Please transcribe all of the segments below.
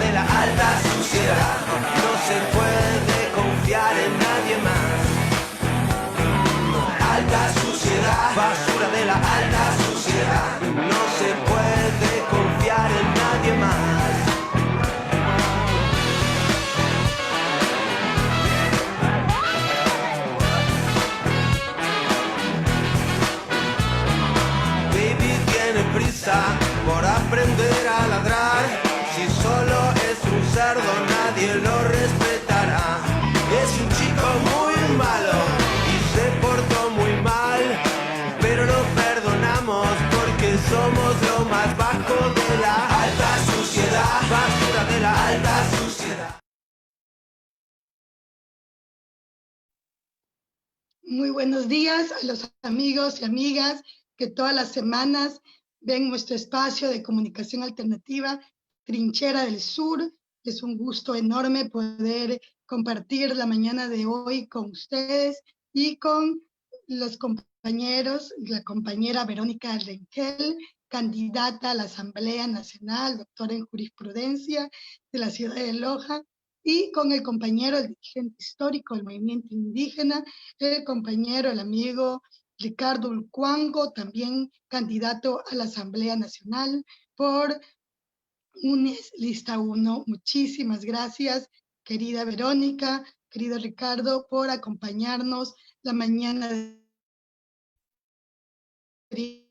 de la alta sociedad. No se puede confiar en nadie más. Alta sociedad, basura de la alta sociedad. No se puede confiar en nadie más. Baby tiene prisa por aprender a ladrar. Si solo es un cerdo nadie lo respetará. Es un chico muy malo y se portó muy mal, pero lo perdonamos porque somos lo más bajo de la alta sociedad, basura de la alta sociedad. Muy buenos días a los amigos y amigas que todas las semanas ven nuestro espacio de comunicación alternativa, Trinchera del Sur. Es un gusto enorme poder compartir la mañana de hoy con ustedes y con los compañeros, la compañera Verónica Rengel, candidata a la Asamblea Nacional, doctora en jurisprudencia de la ciudad de Loja, y con el compañero, el dirigente histórico del movimiento indígena, el compañero, el amigo Ricardo Urcuango, también candidato a la Asamblea Nacional por UNES Lista 1. Muchísimas gracias, querida Verónica, querido Ricardo, por acompañarnos la mañana de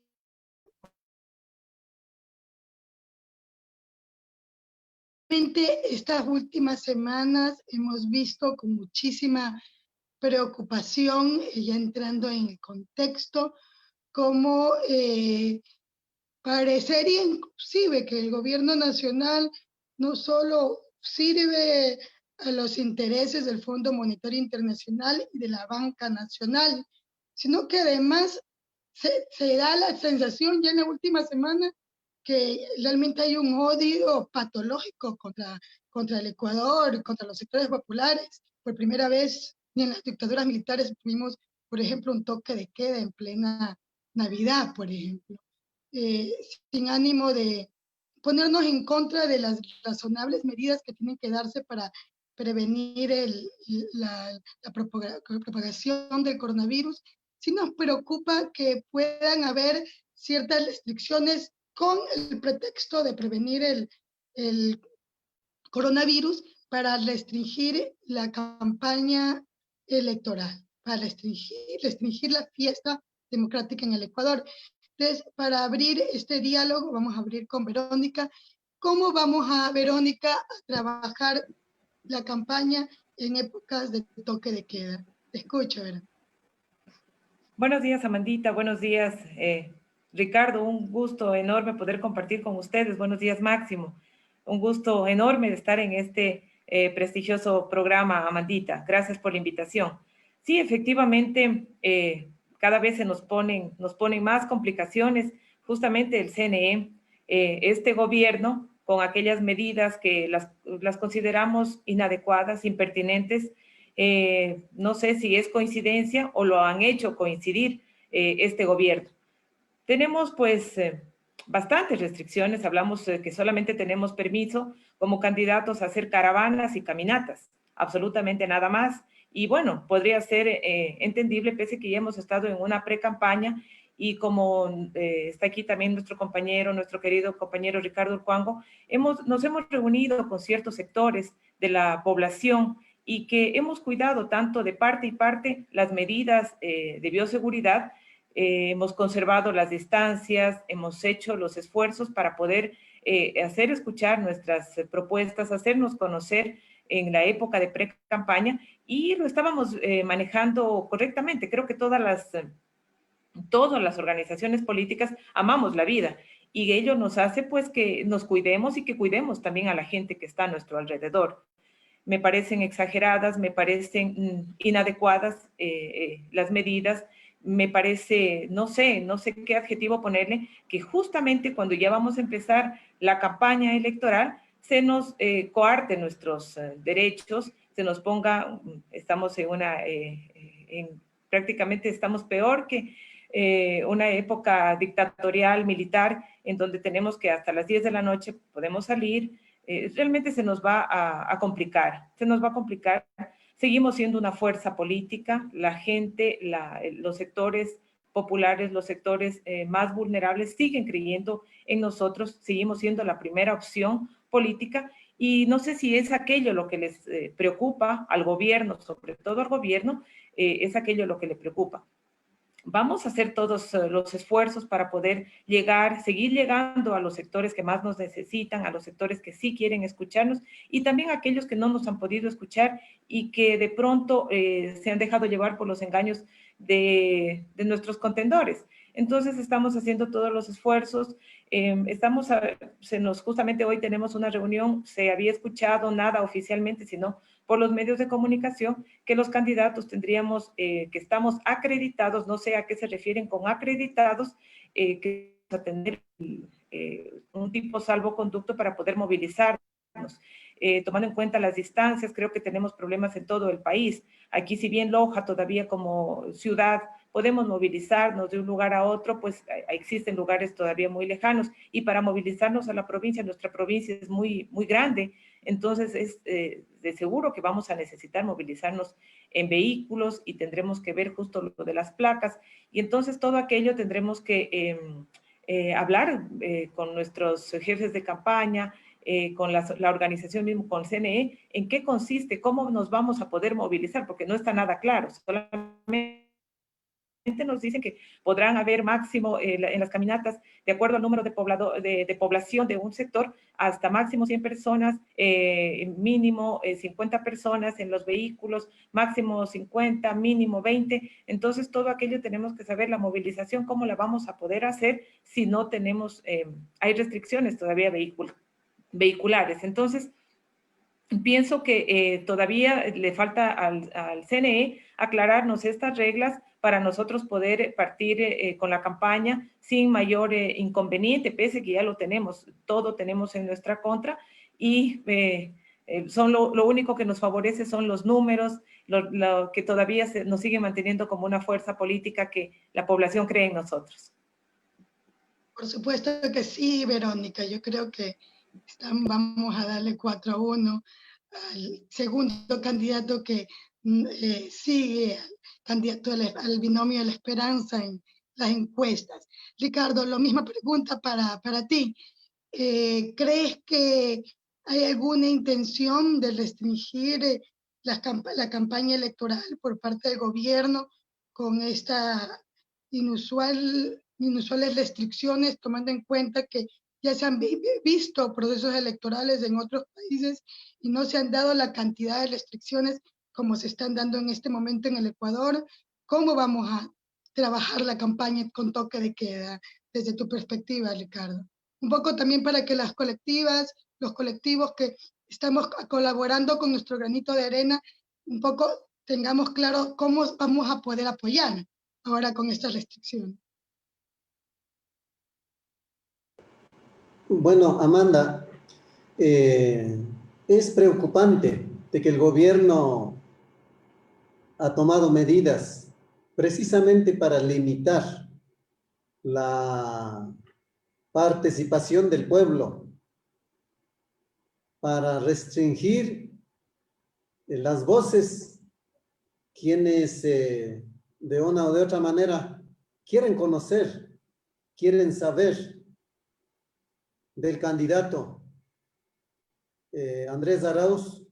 estas últimas semanas hemos visto con muchísima preocupación, ya entrando en el contexto, como parecería inclusive que el gobierno nacional no solo sirve a los intereses del Fondo Monetario Internacional y de la banca nacional, sino que además se da la sensación ya en la última semana que realmente hay un odio patológico contra el Ecuador, contra los sectores populares. Por primera vez, ni en las dictaduras militares tuvimos, por ejemplo, un toque de queda en plena Navidad, por ejemplo, sin ánimo de ponernos en contra de las razonables medidas que tienen que darse para prevenir la propagación del coronavirus. Sí nos preocupa que puedan haber ciertas restricciones con el pretexto de prevenir el coronavirus para restringir la campaña electoral, para restringir la fiesta democrática en el Ecuador. Entonces, para abrir este diálogo, vamos a abrir con Verónica. ¿Cómo vamos a, Verónica, a trabajar la campaña en épocas de toque de queda? Te escucho, Verónica. Buenos días, Amandita. Buenos días, Ricardo. Un gusto enorme poder compartir con ustedes. Buenos días, Máximo. Un gusto enorme de estar en este prestigioso programa, Amandita. Gracias por la invitación. Sí, efectivamente, cada vez se nos ponen más complicaciones. Justamente el CNE, este gobierno, con aquellas medidas que las consideramos inadecuadas, impertinentes. No sé si es coincidencia o lo han hecho coincidir este gobierno. Tenemos pues bastantes restricciones. Hablamos que solamente tenemos permiso como candidatos a hacer caravanas y caminatas, absolutamente nada más. Y bueno, podría ser entendible, pese a que ya hemos estado en una pre-campaña y como está aquí también nuestro querido compañero Ricardo Urcuango, nos hemos reunido con ciertos sectores de la población y que hemos cuidado tanto de parte y parte las medidas de bioseguridad. Hemos conservado las distancias, hemos hecho los esfuerzos para poder hacer escuchar nuestras propuestas, hacernos conocer en la época de pre-campaña y lo estábamos manejando correctamente. Creo que todas las organizaciones políticas amamos la vida y ello nos hace pues que nos cuidemos y que cuidemos también a la gente que está a nuestro alrededor. Me parecen exageradas, me parecen inadecuadas las medidas, me parece, no sé qué adjetivo ponerle, que justamente cuando ya vamos a empezar la campaña electoral, se nos coarte nuestros derechos, se nos ponga, estamos prácticamente estamos peor que una época dictatorial, militar, en donde tenemos que hasta las 10 de la noche podemos salir, realmente se nos va a complicar, se nos va a complicar. Seguimos siendo una fuerza política, la gente, los sectores populares, los sectores más vulnerables siguen creyendo en nosotros, seguimos siendo la primera opción política y no sé si es aquello lo que les preocupa al gobierno, sobre todo al gobierno, es aquello lo que le preocupa. Vamos a hacer todos los esfuerzos para poder llegar, seguir llegando a los sectores que más nos necesitan, a los sectores que sí quieren escucharnos y también a aquellos que no nos han podido escuchar y que de pronto se han dejado llevar por los engaños de nuestros contendores. Entonces estamos haciendo todos los esfuerzos, justamente hoy tenemos una reunión, se había escuchado nada oficialmente, sino por los medios de comunicación, que los candidatos tendríamos, que estamos acreditados, no sé a qué se refieren con acreditados, que vamos a tener un tipo salvoconducto para poder movilizarnos. Tomando en cuenta las distancias, creo que tenemos problemas en todo el país. Aquí, si bien Loja todavía como ciudad podemos movilizarnos de un lugar a otro, pues existen lugares todavía muy lejanos. Y para movilizarnos a la provincia, nuestra provincia es muy, muy grande, entonces es de seguro que vamos a necesitar movilizarnos en vehículos y tendremos que ver justo lo de las placas. Y entonces todo aquello tendremos que hablar con nuestros jefes de campaña, con la organización mismo, con CNE, en qué consiste, cómo nos vamos a poder movilizar, porque no está nada claro, solamente nos dicen que podrán haber máximo en las caminatas, de acuerdo al número de población de un sector, hasta máximo 100 personas, mínimo 50 personas en los vehículos, máximo 50, mínimo 20. Entonces, todo aquello tenemos que saber, la movilización, cómo la vamos a poder hacer si no tenemos, hay restricciones todavía vehiculares. Entonces, pienso que todavía le falta al CNE aclararnos estas reglas para nosotros poder partir con la campaña sin mayor inconveniente, pese que ya lo tenemos, todo tenemos en nuestra contra y lo único que nos favorece son los números, lo que todavía nos sigue manteniendo como una fuerza política que la población cree en nosotros. Por supuesto que sí, Verónica. Yo creo que vamos a darle 4-1 al segundo candidato que sigue al candidato al binomio de la esperanza en las encuestas. Ricardo, la misma pregunta para ti. ¿Crees que hay alguna intención de restringir la campaña electoral por parte del gobierno con esta inusuales restricciones, tomando en cuenta que ya se han visto procesos electorales en otros países y no se han dado la cantidad de restricciones como se están dando en este momento en el Ecuador? ¿Cómo vamos a trabajar la campaña con toque de queda desde tu perspectiva, Ricardo? Un poco también para que las colectivas, los colectivos que estamos colaborando con nuestro granito de arena, un poco tengamos claro cómo vamos a poder apoyar ahora con esta restricción. Bueno, Amanda, es preocupante de que el gobierno ha tomado medidas precisamente para limitar la participación del pueblo, para restringir las voces quienes de una o de otra manera quieren conocer, quieren saber del candidato Andrés Arauz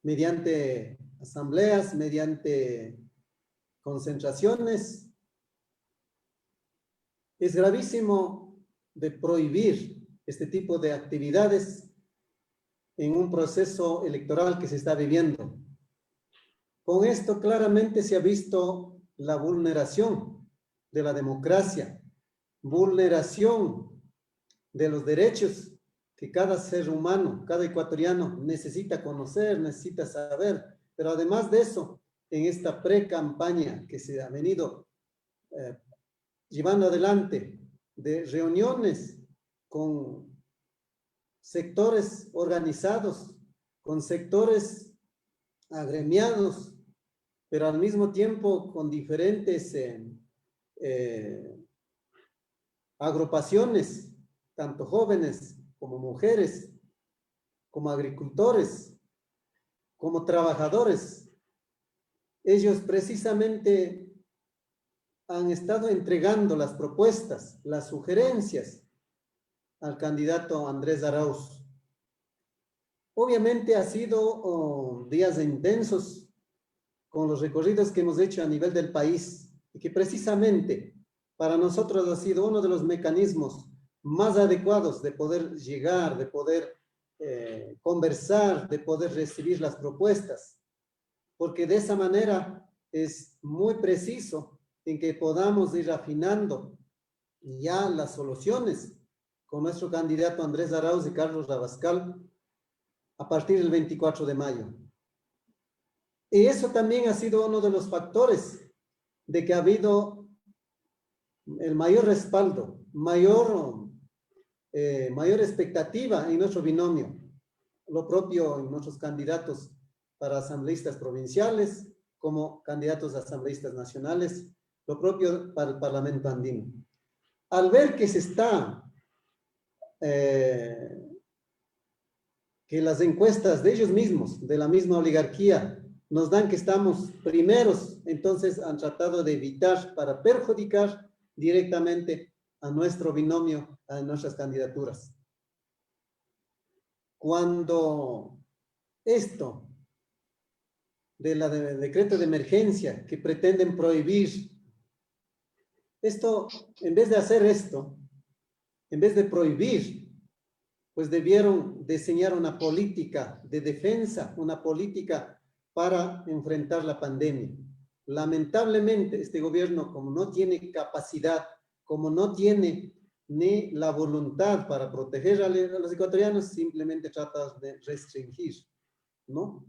mediante asambleas, mediante concentraciones. Es gravísimo de prohibir este tipo de actividades en un proceso electoral que se está viviendo. Con esto claramente se ha visto la vulneración de la democracia, vulneración de los derechos que cada ser humano, cada ecuatoriano necesita conocer, necesita saber. Pero además de eso, en esta pre-campaña que se ha venido llevando adelante de reuniones con sectores organizados, con sectores agremiados, pero al mismo tiempo con diferentes agrupaciones, tanto jóvenes como mujeres, como agricultores, como trabajadores. Ellos precisamente han estado entregando las propuestas, las sugerencias al candidato Andrés Arauz. Obviamente ha sido días intensos con los recorridos que hemos hecho a nivel del país y que precisamente para nosotros ha sido uno de los mecanismos más adecuados de poder llegar, de poder conversar, de poder recibir las propuestas, porque de esa manera es muy preciso en que podamos ir afinando ya las soluciones con nuestro candidato Andrés Arauz y Carlos Rabascal a partir del 24 de mayo. Y eso también ha sido uno de los factores de que ha habido el mayor respaldo, mayor expectativa en nuestro binomio. Lo propio en nuestros candidatos para asambleístas provinciales, como candidatos a asambleístas nacionales, lo propio para el Parlamento andino. Al ver que se está, que las encuestas de ellos mismos, de la misma oligarquía, nos dan que estamos primeros, entonces han tratado de evitar para perjudicar directamente a nuestro binomio, a nuestras candidaturas. Cuando esto del decreto de emergencia que pretenden prohibir, esto, en vez de hacer esto, en vez de prohibir, pues debieron diseñar una política de defensa, una política para enfrentar la pandemia. Lamentablemente, este gobierno, como no tiene capacidad, como no tiene ni la voluntad para proteger a los ecuatorianos, simplemente trata de restringir, ¿no?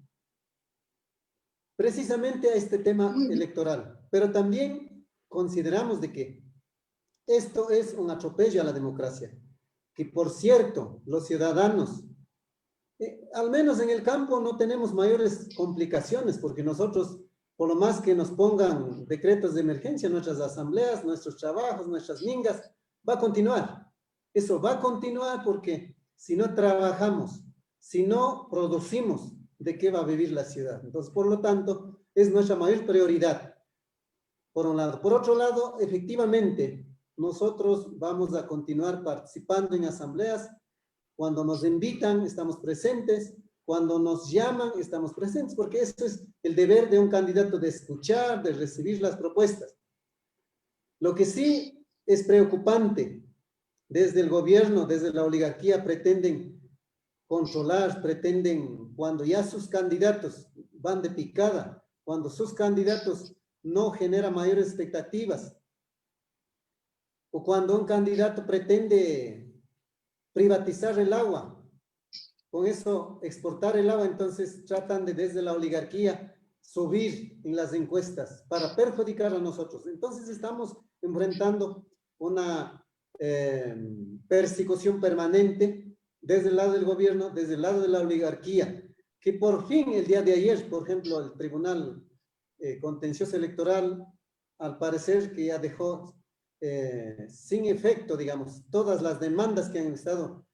Precisamente a este tema electoral. Pero también consideramos de que esto es un atropello a la democracia. Que, por cierto, los ciudadanos, al menos en el campo, no tenemos mayores complicaciones, porque nosotros, por lo más que nos pongan decretos de emergencia, nuestras asambleas, nuestros trabajos, nuestras mingas, va a continuar. Eso va a continuar porque si no trabajamos, si no producimos, ¿de qué va a vivir la ciudad? Entonces, por lo tanto, es nuestra mayor prioridad, por un lado. Por otro lado, efectivamente, nosotros vamos a continuar participando en asambleas. Cuando nos invitan, estamos presentes. Cuando nos llaman, estamos presentes, porque eso es el deber de un candidato, de escuchar, de recibir las propuestas. Lo que sí es preocupante, desde el gobierno, desde la oligarquía, pretenden controlar, pretenden, cuando ya sus candidatos van de picada, cuando sus candidatos no generan mayores expectativas, o cuando un candidato pretende privatizar el agua, con eso exportar el agua, entonces tratan de desde la oligarquía subir en las encuestas para perjudicar a nosotros. Entonces estamos enfrentando una persecución permanente desde el lado del gobierno, desde el lado de la oligarquía, que por fin el día de ayer, por ejemplo, el Tribunal Contencioso Electoral, al parecer que ya dejó sin efecto, digamos, todas las demandas que han estado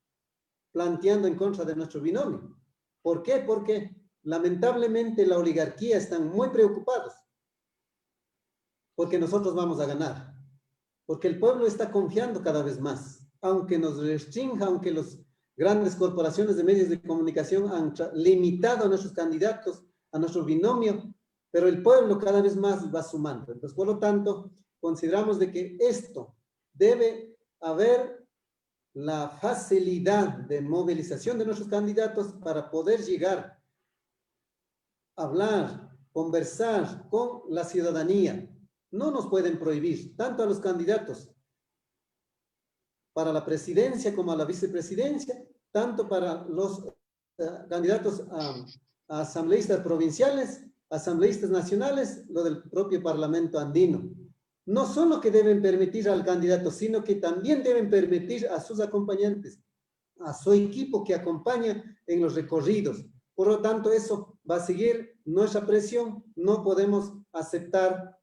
planteando en contra de nuestro binomio. ¿Por qué? Porque lamentablemente la oligarquía están muy preocupados porque nosotros vamos a ganar, porque el pueblo está confiando cada vez más, aunque nos restrinja, aunque las grandes corporaciones de medios de comunicación han limitado a nuestros candidatos, a nuestro binomio, pero el pueblo cada vez más va sumando. Entonces, por lo tanto, consideramos de que esto debe haber la facilidad de movilización de nuestros candidatos para poder llegar a hablar, conversar con la ciudadanía. No nos pueden prohibir, tanto a los candidatos para la presidencia como a la vicepresidencia, tanto para los candidatos a asambleístas provinciales, asambleístas nacionales, lo del propio Parlamento andino. No solo que deben permitir al candidato, sino que también deben permitir a sus acompañantes, a su equipo que acompaña en los recorridos. Por lo tanto, eso va a seguir nuestra presión. No podemos aceptar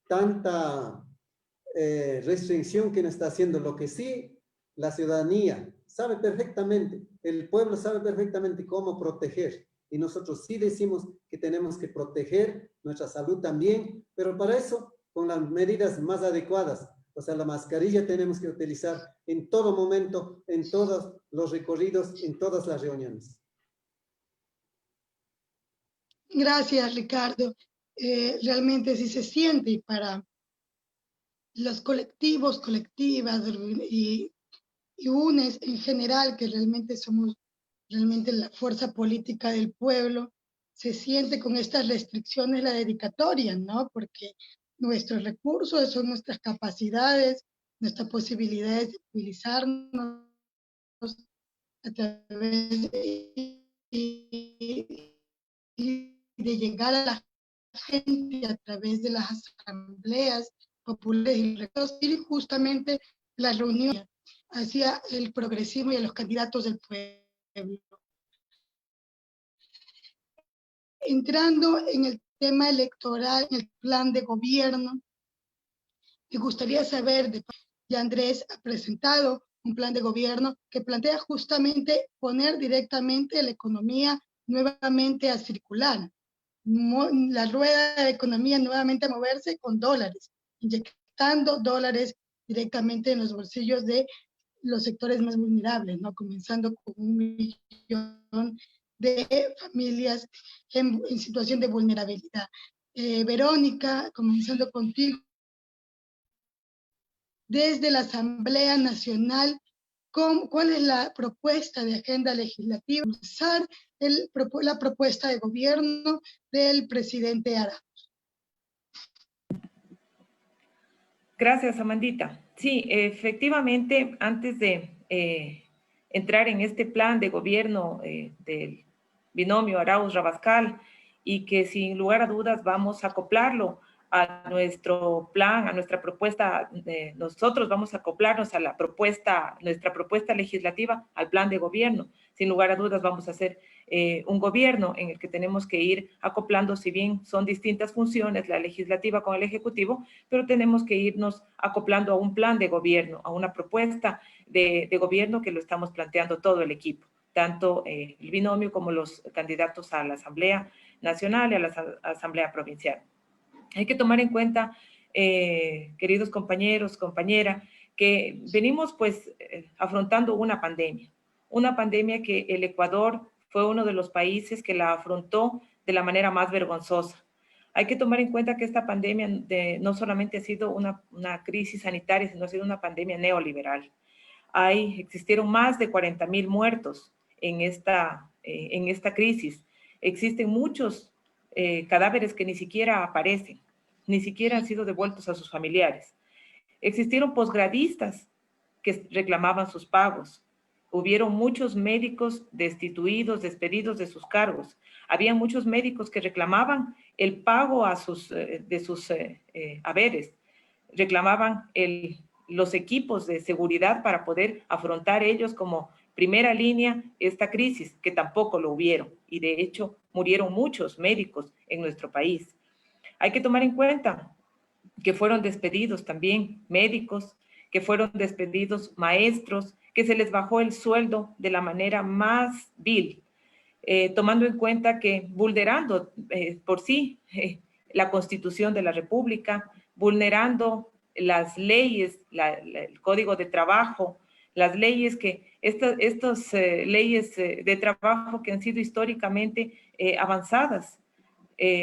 tanta restricción que nos está haciendo. Lo que sí, la ciudadanía sabe perfectamente el pueblo sabe perfectamente cómo proteger. Y nosotros sí decimos que tenemos que proteger nuestra salud también, pero para eso con las medidas más adecuadas. O sea, la mascarilla tenemos que utilizar en todo momento, en todos los recorridos, en todas las reuniones. Gracias, Ricardo. Realmente sí se siente, y para los colectivos, colectivas y UNES en general, que realmente somos realmente la fuerza política del pueblo, se siente con estas restricciones la dedicatoria, ¿no? Porque nuestros recursos son nuestras capacidades, nuestras posibilidades de utilizarnos a través de llegar a la gente a través de las asambleas populares y justamente la reunión hacia el progresismo y a los candidatos del pueblo. Entrando en el tema electoral, en el plan de gobierno, me gustaría saber, ya Andrés ha presentado un plan de gobierno que plantea justamente poner directamente la economía nuevamente a circular, la rueda de la economía nuevamente a moverse con dólares, inyectando dólares directamente en los bolsillos de los sectores más vulnerables, ¿no? Comenzando con 1 millón de familias en situación de vulnerabilidad. Verónica, comenzando contigo, desde la Asamblea Nacional, ¿cuál es la propuesta de agenda legislativa? La propuesta de gobierno del presidente Arauz. Gracias, Amandita. Sí, efectivamente, antes de entrar en este plan de gobierno del binomio Arauz-Rabascal, y que sin lugar a dudas vamos a acoplarlo a nuestro plan, a nuestra propuesta, nosotros vamos a acoplarnos a nuestra propuesta legislativa al plan de gobierno. Sin lugar a dudas vamos a hacer un gobierno en el que tenemos que ir acoplando, si bien son distintas funciones, la legislativa con el ejecutivo, pero tenemos que irnos acoplando a un plan de gobierno, a una propuesta de gobierno que lo estamos planteando todo el equipo, tanto el binomio como los candidatos a la Asamblea Nacional y a la Asamblea Provincial. Hay que tomar en cuenta, queridos compañeros, compañera, que venimos pues afrontando una pandemia que el Ecuador fue uno de los países que la afrontó de la manera más vergonzosa. Hay que tomar en cuenta que esta pandemia no solamente ha sido una crisis sanitaria, sino ha sido una pandemia neoliberal. Existieron más de 40,000 muertos en esta crisis. Existen muchos cadáveres que ni siquiera aparecen, ni siquiera han sido devueltos a sus familiares. Existieron posgradistas que reclamaban sus pagos. Hubieron muchos médicos destituidos, despedidos de sus cargos. Había muchos médicos que reclamaban el pago de sus haberes. Reclamaban los equipos de seguridad para poder afrontar ellos como primera línea esta crisis, que tampoco lo hubieron. Y de hecho, murieron muchos médicos en nuestro país. Hay que tomar en cuenta que fueron despedidos también médicos, que fueron despedidos maestros, que se les bajó el sueldo de la manera más vil, tomando en cuenta que vulnerando por sí la Constitución de la República, vulnerando las leyes, el Código de Trabajo, las leyes estas leyes de trabajo que han sido históricamente avanzadas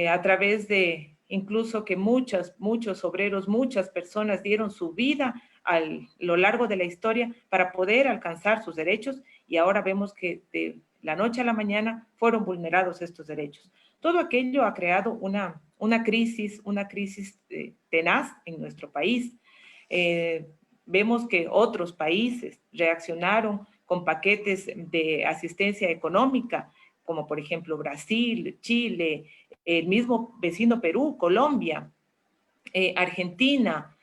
a través de incluso que muchos obreros, muchas personas dieron su vida a lo largo de la historia para poder alcanzar sus derechos, y ahora vemos que de la noche a la mañana fueron vulnerados estos derechos. Todo aquello ha creado una crisis tenaz en nuestro país. Vemos que otros países reaccionaron con paquetes de asistencia económica, como por ejemplo Brasil, Chile, el mismo vecino Perú, Colombia, Argentina,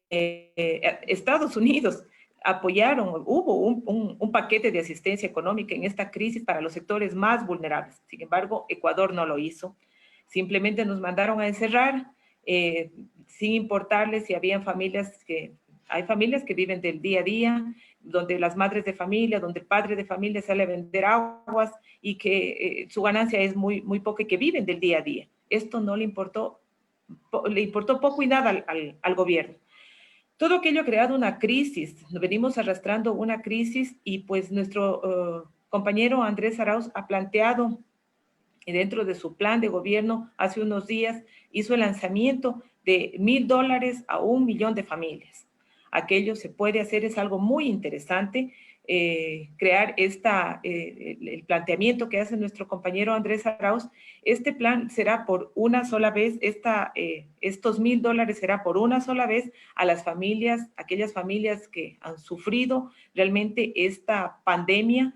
Estados Unidos apoyaron, hubo un paquete de asistencia económica en esta crisis para los sectores más vulnerables. Sin embargo, Ecuador no lo hizo. Simplemente nos mandaron a encerrar, sin importarles si habían familias que hay familias que viven del día a día, donde las madres de familia, donde el padre de familia sale a vender aguas y que su ganancia es muy poca y que viven del día a día. Esto no le importó poco y nada al gobierno. Todo aquello ha creado una crisis, venimos arrastrando una crisis y pues nuestro compañero Andrés Arauz ha planteado dentro de su plan de gobierno hace unos días, hizo el lanzamiento de $1,000 a 1 millón de familias. Aquello se puede hacer, es algo muy interesante, crear el planteamiento que hace nuestro compañero Andrés Arauz. Este plan será por una sola vez, estos $1,000 será por una sola vez a las familias, aquellas familias que han sufrido realmente esta pandemia,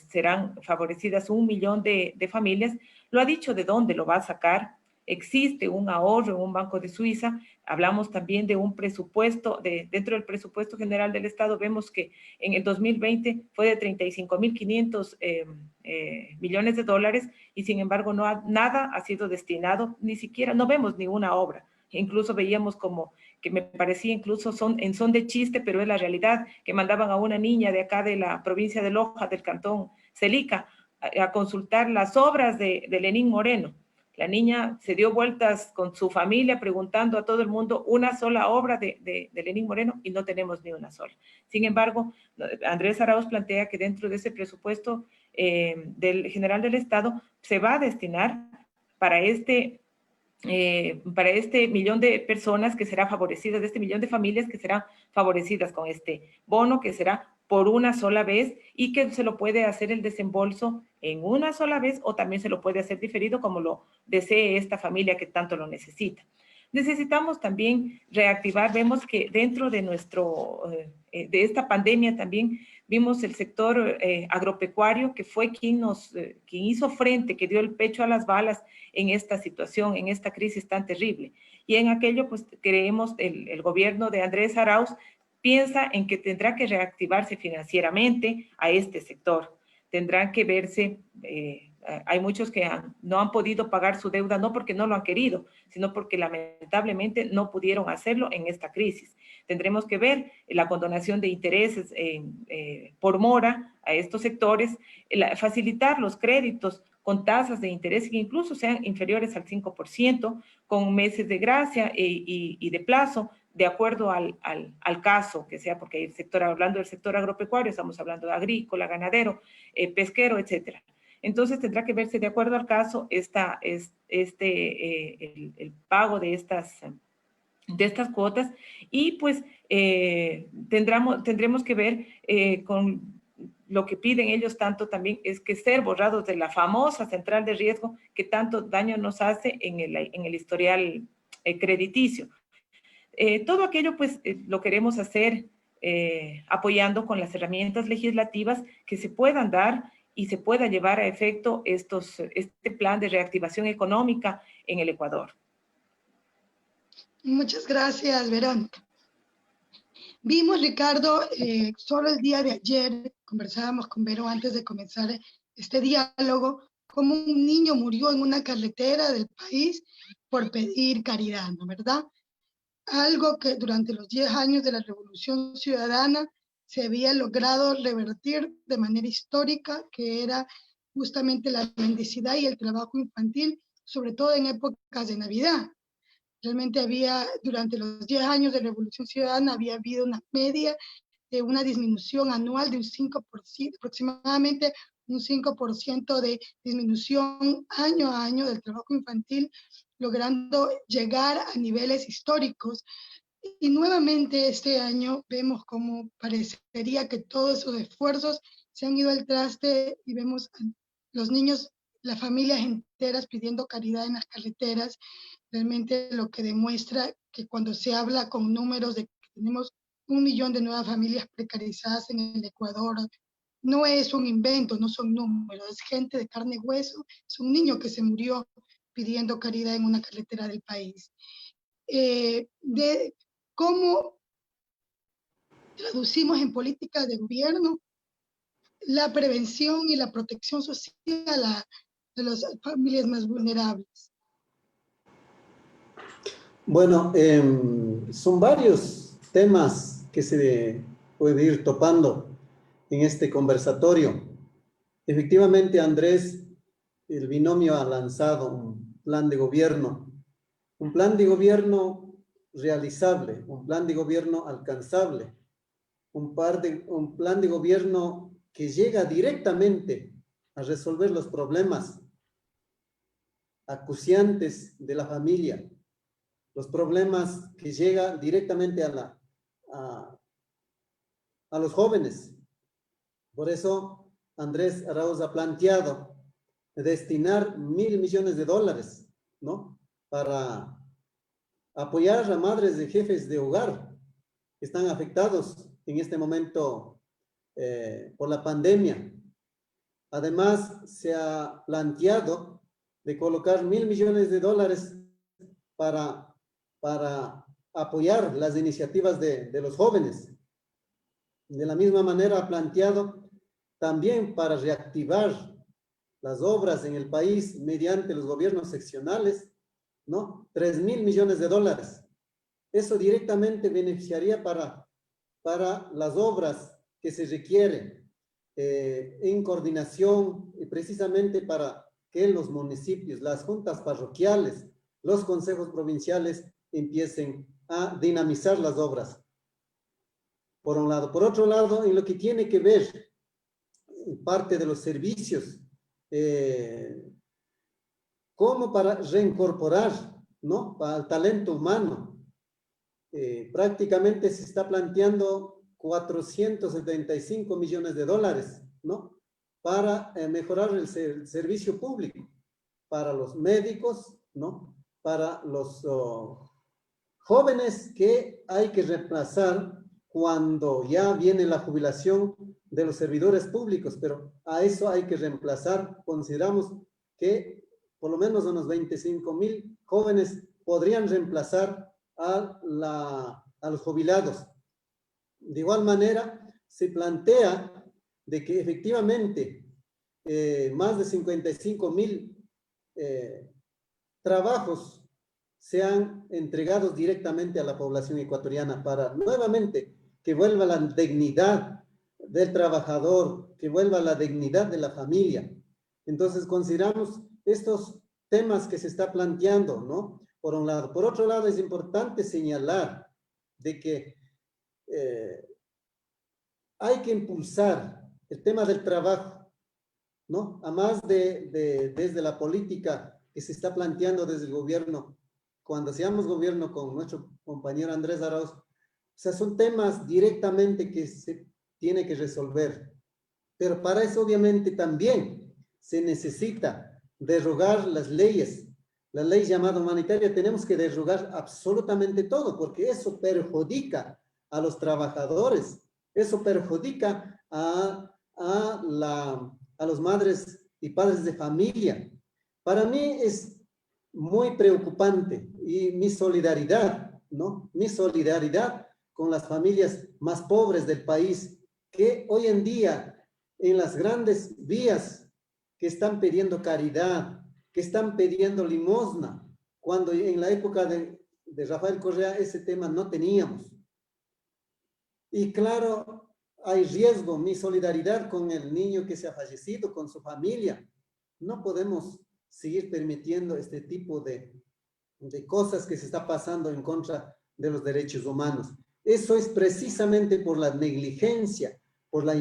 serán favorecidas 1 millón de familias. Lo ha dicho de dónde lo va a sacar. Existe un ahorro en un banco de Suiza. Hablamos también de un presupuesto, dentro del presupuesto general del Estado, vemos que en el 2020 fue de 35.500 millones de dólares y sin embargo nada ha sido destinado, ni siquiera, no vemos ni una obra. Incluso veíamos como que me parecía incluso son de chiste, pero es la realidad, que mandaban a una niña de acá de la provincia de Loja, del cantón Celica, a consultar las obras de Lenín Moreno. La niña se dio vueltas con su familia preguntando a todo el mundo una sola obra de Lenín Moreno y no tenemos ni una sola. Sin embargo, Andrés Arauz plantea que dentro de ese presupuesto del general del Estado se va a destinar para este millón de personas que será favorecidas, de este millón de familias que serán favorecidas con este bono, que será por una sola vez y que se lo puede hacer el desembolso en una sola vez o también se lo puede hacer diferido como lo desee esta familia que tanto lo necesita. Necesitamos también reactivar, vemos que dentro de de esta pandemia también vimos el sector agropecuario que fue quien hizo frente, que dio el pecho a las balas en esta situación, en esta crisis tan terrible. Y en aquello, pues creemos, el gobierno de Andrés Arauz piensa en que tendrá que reactivarse financieramente a este sector. Tendrán que verse, hay muchos que no han podido pagar su deuda, no porque no lo han querido, sino porque lamentablemente no pudieron hacerlo en esta crisis. Tendremos que ver la condonación de intereses por mora a estos sectores, facilitar los créditos con tasas de interés que incluso sean inferiores al 5%, con meses de gracia y de plazo, de acuerdo al caso que sea, porque hablando del sector agropecuario, estamos hablando de agrícola, ganadero, pesquero, etcétera. Entonces tendrá que verse de acuerdo al caso el pago de estas cuotas y pues tendremos que ver con lo que piden ellos tanto también es que ser borrados de la famosa central de riesgo que tanto daño nos hace en el historial crediticio. Todo aquello pues lo queremos hacer apoyando con las herramientas legislativas que se puedan dar y se pueda llevar a efecto este plan de reactivación económica en el Ecuador. Muchas gracias, Verónica. Vimos, Ricardo, solo el día de ayer, conversábamos con Vero antes de comenzar este diálogo, cómo un niño murió en una carretera del país por pedir caridad, ¿no verdad? Algo que durante los 10 años de la Revolución Ciudadana se había logrado revertir de manera histórica, que era justamente la mendicidad y el trabajo infantil, sobre todo en épocas de Navidad. Realmente durante los 10 años de Revolución Ciudadana, había habido una media de una disminución anual de un 5%, aproximadamente un 5% de disminución año a año del trabajo infantil, logrando llegar a niveles históricos. Y nuevamente este año vemos cómo parecería que todos esos esfuerzos se han ido al traste y vemos a los niños, las familias enteras pidiendo caridad en las carreteras, realmente lo que demuestra que cuando se habla con números de que tenemos 1 millón de nuevas familias precarizadas en el Ecuador, no es un invento, no son números, es gente de carne y hueso, es un niño que se murió pidiendo caridad en una carretera del país. De cómo traducimos en política de gobierno la prevención y la protección social de las familias más vulnerables. Bueno, son varios temas que se puede ir topando en este conversatorio. Efectivamente, Andrés, el binomio ha lanzado un plan de gobierno realizable, un plan de gobierno alcanzable, un plan de gobierno que llega directamente a resolver los problemas acuciantes de la familia, los problemas que llegan directamente a los jóvenes. Por eso Andrés Arauz ha planteado destinar $1.000 millones, ¿no?, para apoyar a madres de jefes de hogar que están afectados en este momento por la pandemia. Además, se ha planteado de colocar $1.000 millones para apoyar las iniciativas de los jóvenes. De la misma manera, ha planteado también para reactivar las obras en el país mediante los gobiernos seccionales, ¿no?, $3.000 millones. Eso directamente beneficiaría para las obras que se requieren en coordinación y precisamente para que los municipios, las juntas parroquiales, los consejos provinciales empiecen a dinamizar las obras. Por un lado. Por otro lado, en lo que tiene que ver parte de los servicios, como para reincorporar, ¿no?, al talento humano. Prácticamente se está planteando $475 millones, ¿no?, para mejorar el servicio público, para los médicos, ¿no?, para los jóvenes que hay que reemplazar cuando ya viene la jubilación de los servidores públicos, pero a eso hay que reemplazar. Consideramos que por lo menos unos 25.000 jóvenes podrían reemplazar a los jubilados. De igual manera, se plantea de que efectivamente más de 55.000 trabajos sean entregados directamente a la población ecuatoriana para nuevamente que vuelva la dignidad del trabajador, que vuelva la dignidad de la familia. Entonces, consideramos estos temas que se está planteando, ¿no?, por un lado. Por otro lado, es importante señalar de que hay que impulsar el tema del trabajo, ¿no?, a más desde la política que se está planteando desde el gobierno. Cuando seamos gobierno con nuestro compañero Andrés Arauz, o sea, son temas directamente que se tiene que resolver. Pero para eso, obviamente, también se necesita derogar las leyes. La ley llamada humanitaria tenemos que derogar absolutamente todo, porque eso perjudica a los trabajadores, eso perjudica a los madres y padres de familia. Para mí es muy preocupante y mi solidaridad, ¿no?, mi solidaridad con las familias más pobres del país, que hoy en día en las grandes vías que están pidiendo caridad, que están pidiendo limosna, cuando en la época de Rafael Correa ese tema no teníamos. Y claro, hay riesgo, mi solidaridad con el niño que se ha fallecido, con su familia. No podemos seguir permitiendo este tipo de cosas que se está pasando en contra de los derechos humanos. Eso es precisamente por la negligencia, por la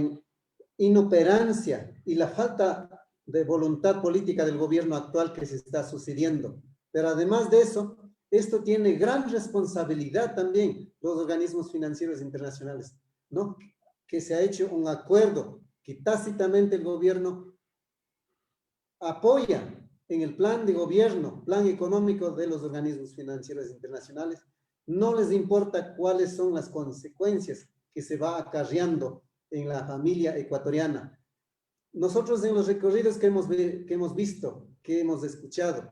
inoperancia y la falta de voluntad política del gobierno actual que se está sucediendo. Pero además de eso, esto tiene gran responsabilidad también los organismos financieros internacionales, ¿no?, que se ha hecho un acuerdo que tácitamente el gobierno apoya en el plan de gobierno, plan económico de los organismos financieros internacionales. No les importa cuáles son las consecuencias que se va acarreando en la familia ecuatoriana. Nosotros en los recorridos que hemos visto, que hemos escuchado,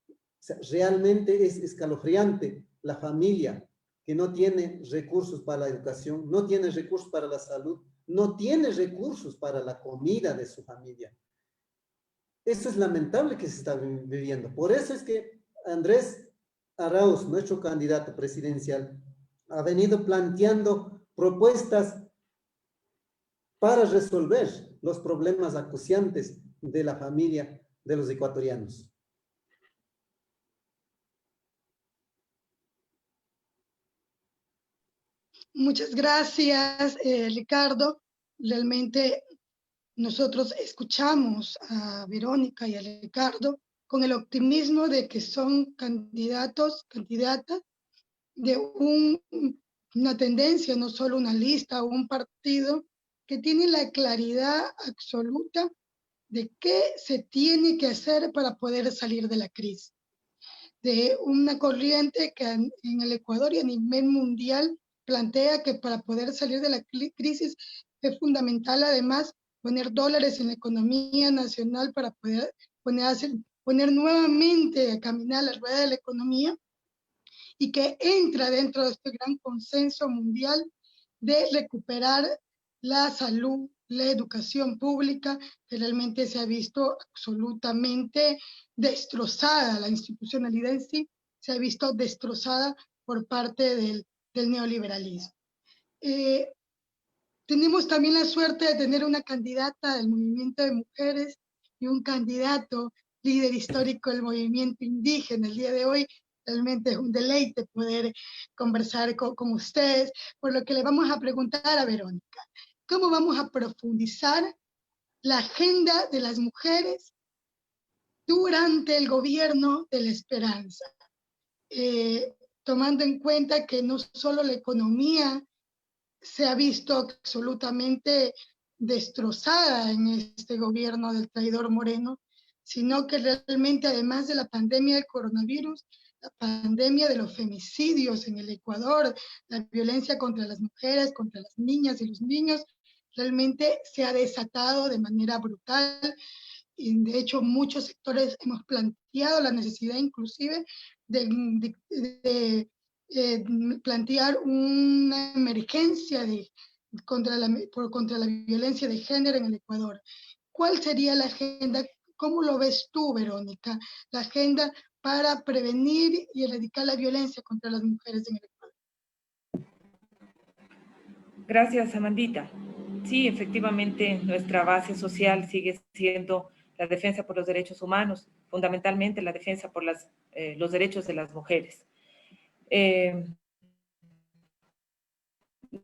o sea, realmente es escalofriante la familia que no tiene recursos para la educación, no tiene recursos para la salud, no tiene recursos para la comida de su familia. Eso es lamentable que se está viviendo. Por eso es que Andrés Arauz, nuestro candidato presidencial, ha venido planteando propuestas para resolver los problemas acuciantes de la familia de los ecuatorianos. Muchas gracias, Ricardo. Realmente nosotros escuchamos a Verónica y a Ricardo con el optimismo de que son candidatas de una tendencia, no solo una lista o un partido, que tiene la claridad absoluta de qué se tiene que hacer para poder salir de la crisis. De una corriente que en el Ecuador y a nivel mundial plantea que para poder salir de la crisis es fundamental además poner dólares en la economía nacional para poder poner nuevamente a caminar la rueda de la economía, y que entra dentro de este gran consenso mundial de recuperar la salud, la educación pública, que realmente se ha visto absolutamente destrozada, la institucionalidad en sí se ha visto destrozada por parte del neoliberalismo. Tenemos también la suerte de tener una candidata del movimiento de mujeres y un candidato líder histórico del movimiento indígena. El día de hoy realmente es un deleite poder conversar con ustedes, por lo que le vamos a preguntar a Verónica, ¿cómo vamos a profundizar la agenda de las mujeres durante el gobierno de la esperanza? Tomando en cuenta que no solo la economía se ha visto absolutamente destrozada en este gobierno del traidor Moreno, sino que realmente además de la pandemia del coronavirus, la pandemia de los femicidios en el Ecuador, la violencia contra las mujeres, contra las niñas y los niños, realmente se ha desatado de manera brutal. Y de hecho, muchos sectores hemos planteado la necesidad inclusive de plantear una emergencia contra la violencia de género en el Ecuador. ¿Cuál sería la agenda? ¿Cómo lo ves tú, Verónica? La agenda para prevenir y erradicar la violencia contra las mujeres en el Ecuador. Gracias, Amandita. Sí, efectivamente, nuestra base social sigue siendo la defensa por los derechos humanos, fundamentalmente la defensa por los derechos de las mujeres.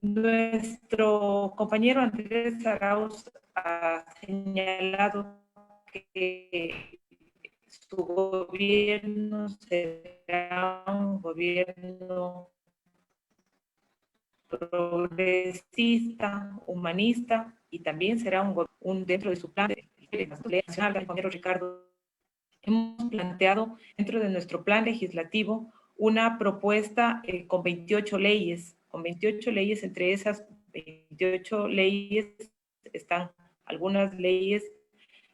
Nuestro compañero Andrés Arauz ha señalado que su gobierno será un gobierno progresista, humanista, y también será un dentro de su plan de la Asamblea Nacional, el compañero Ricardo. Hemos planteado dentro de nuestro plan legislativo una propuesta con 28 leyes, entre esas 28 leyes están algunas leyes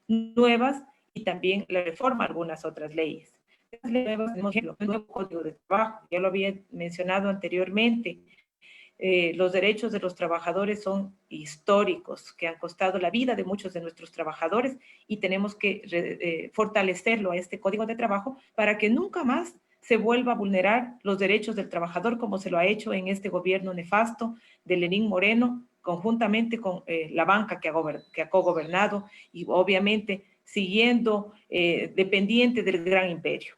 nuevas y también la reforma a algunas otras leyes. Nuevas, por ejemplo, el nuevo Código de Trabajo, ya lo había mencionado anteriormente. Los derechos de los trabajadores son históricos, que han costado la vida de muchos de nuestros trabajadores y tenemos que fortalecerlo a este Código de Trabajo para que nunca más se vuelva a vulnerar los derechos del trabajador como se lo ha hecho en este gobierno nefasto de Lenín Moreno, conjuntamente con la banca que ha cogobernado y obviamente siguiendo dependiente del gran imperio.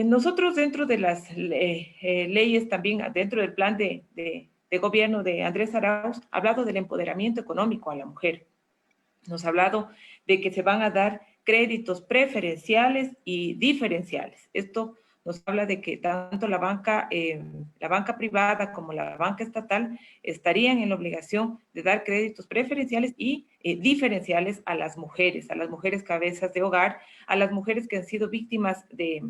Nosotros dentro de las leyes también, dentro del plan de gobierno de Andrés Arauz, ha hablado del empoderamiento económico a la mujer. Nos ha hablado de que se van a dar créditos preferenciales y diferenciales. Esto nos habla de que tanto la banca privada como la banca estatal estarían en la obligación de dar créditos preferenciales y diferenciales a las mujeres cabezas de hogar, a las mujeres que han sido víctimas de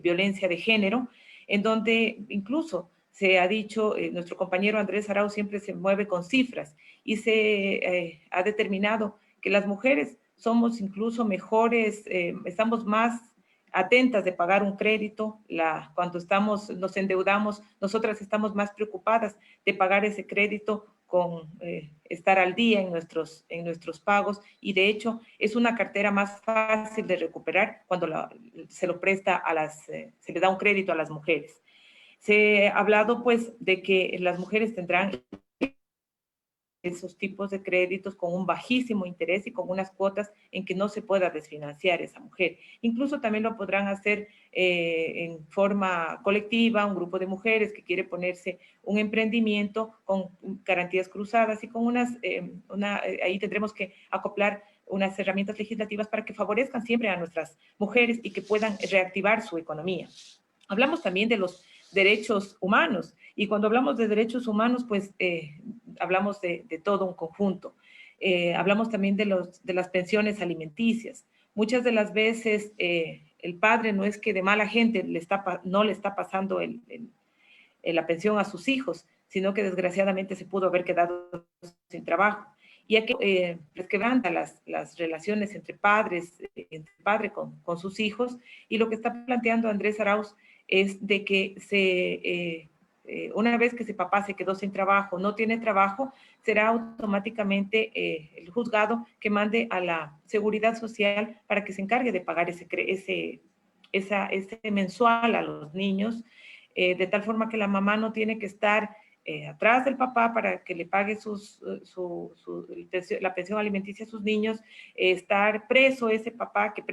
violencia de género, en donde incluso se ha dicho, nuestro compañero Andrés Arauz siempre se mueve con cifras y se ha determinado que las mujeres somos incluso mejores, estamos más atentas de pagar un crédito, cuando nos endeudamos, nosotras estamos más preocupadas de pagar ese crédito con estar al día en nuestros pagos, y de hecho es una cartera más fácil de recuperar cuando se lo presta se le da un crédito a las mujeres. Se ha hablado pues de que las mujeres tendrán esos tipos de créditos con un bajísimo interés y con unas cuotas en que no se pueda desfinanciar esa mujer. Incluso también lo podrán hacer en forma colectiva, un grupo de mujeres que quiere ponerse un emprendimiento con garantías cruzadas y con ahí tendremos que acoplar unas herramientas legislativas para que favorezcan siempre a nuestras mujeres y que puedan reactivar su economía. Hablamos también de los derechos humanos y cuando hablamos de derechos humanos, pues hablamos de todo un conjunto. Hablamos también de las pensiones alimenticias. Muchas de las veces el padre no es que de mala gente no le está pasando la pensión a sus hijos, sino que desgraciadamente se pudo haber quedado sin trabajo. Y aquí quebranta las relaciones entre padre con sus hijos, y lo que está planteando Andrés Arauz es de que una vez que ese papá se quedó sin trabajo, no tiene trabajo, será automáticamente el juzgado que mande a la Seguridad Social para que se encargue de pagar ese mensual a los niños, de tal forma que la mamá no tiene que estar atrás del papá para que le pague la pensión alimenticia a sus niños, estar preso ese papá, que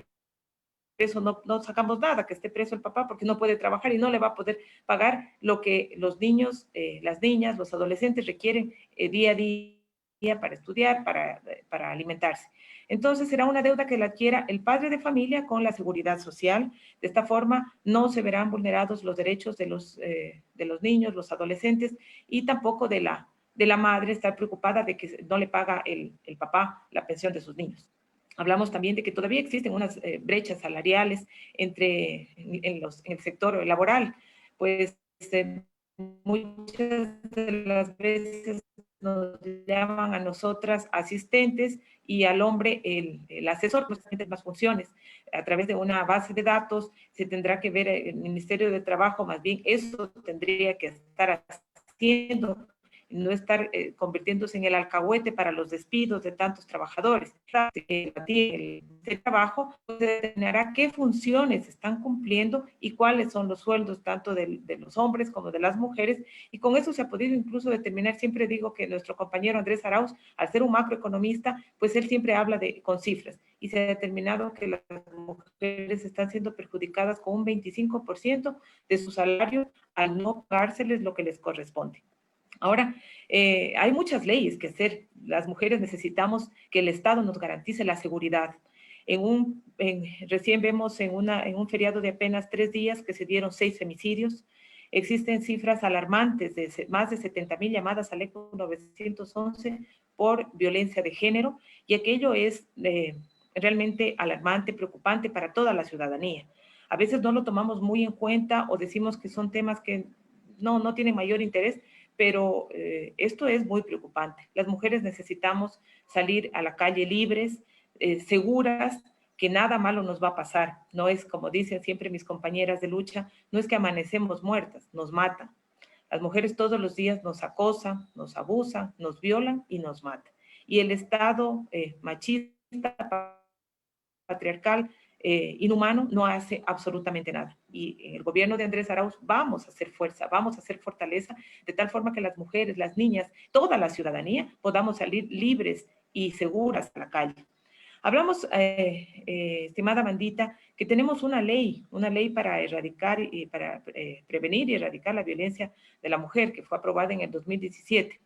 preso no sacamos nada, que esté preso el papá porque no puede trabajar y no le va a poder pagar lo que los niños, las niñas, los adolescentes requieren día a día para estudiar, para alimentarse. Entonces será una deuda que la adquiera el padre de familia con la seguridad social. De esta forma no se verán vulnerados los derechos de los niños, los adolescentes, y tampoco de la madre estar preocupada de que no le paga el papá la pensión de sus niños. Hablamos también de que todavía existen unas brechas salariales en el sector laboral, pues muchas de las veces nos llaman a nosotras asistentes y al hombre el asesor, pues tiene más funciones. A través de una base de datos se tendrá que ver el Ministerio de Trabajo, más bien eso tendría que estar haciendo, no estar convirtiéndose en el alcahuete para los despidos de tantos trabajadores. El trabajo determinará qué funciones están cumpliendo y cuáles son los sueldos tanto de los hombres como de las mujeres, y con eso se ha podido incluso determinar. Siempre digo que nuestro compañero Andrés Arauz, al ser un macroeconomista, pues él siempre habla con cifras, y se ha determinado que las mujeres están siendo perjudicadas con un 25% de su salario al no pagárseles lo que les corresponde. Ahora, hay muchas leyes que hacer. Las mujeres necesitamos que el Estado nos garantice la seguridad. Recién vemos en un feriado de apenas 3 días que se dieron 6 femicidios. Existen cifras alarmantes de más de 70,000 llamadas al ECO 911 por violencia de género, y aquello es realmente alarmante, preocupante para toda la ciudadanía. A veces no lo tomamos muy en cuenta o decimos que son temas que no tienen mayor interés, pero esto es muy preocupante. Las mujeres necesitamos salir a la calle libres, seguras, que nada malo nos va a pasar. No es, como dicen siempre mis compañeras de lucha, no es que amanecemos muertas, nos matan. Las mujeres todos los días nos acosan, nos abusan, nos violan y nos matan. Y el Estado machista, patriarcal, inhumano, no hace absolutamente nada. Y en el gobierno de Andrés Arauz vamos a hacer fuerza, vamos a hacer fortaleza, de tal forma que las mujeres, las niñas, toda la ciudadanía podamos salir libres y seguras a la calle. Hablamos, estimada Amandita, que tenemos una ley para erradicar y para prevenir y erradicar la violencia de la mujer, que fue aprobada en el 2017.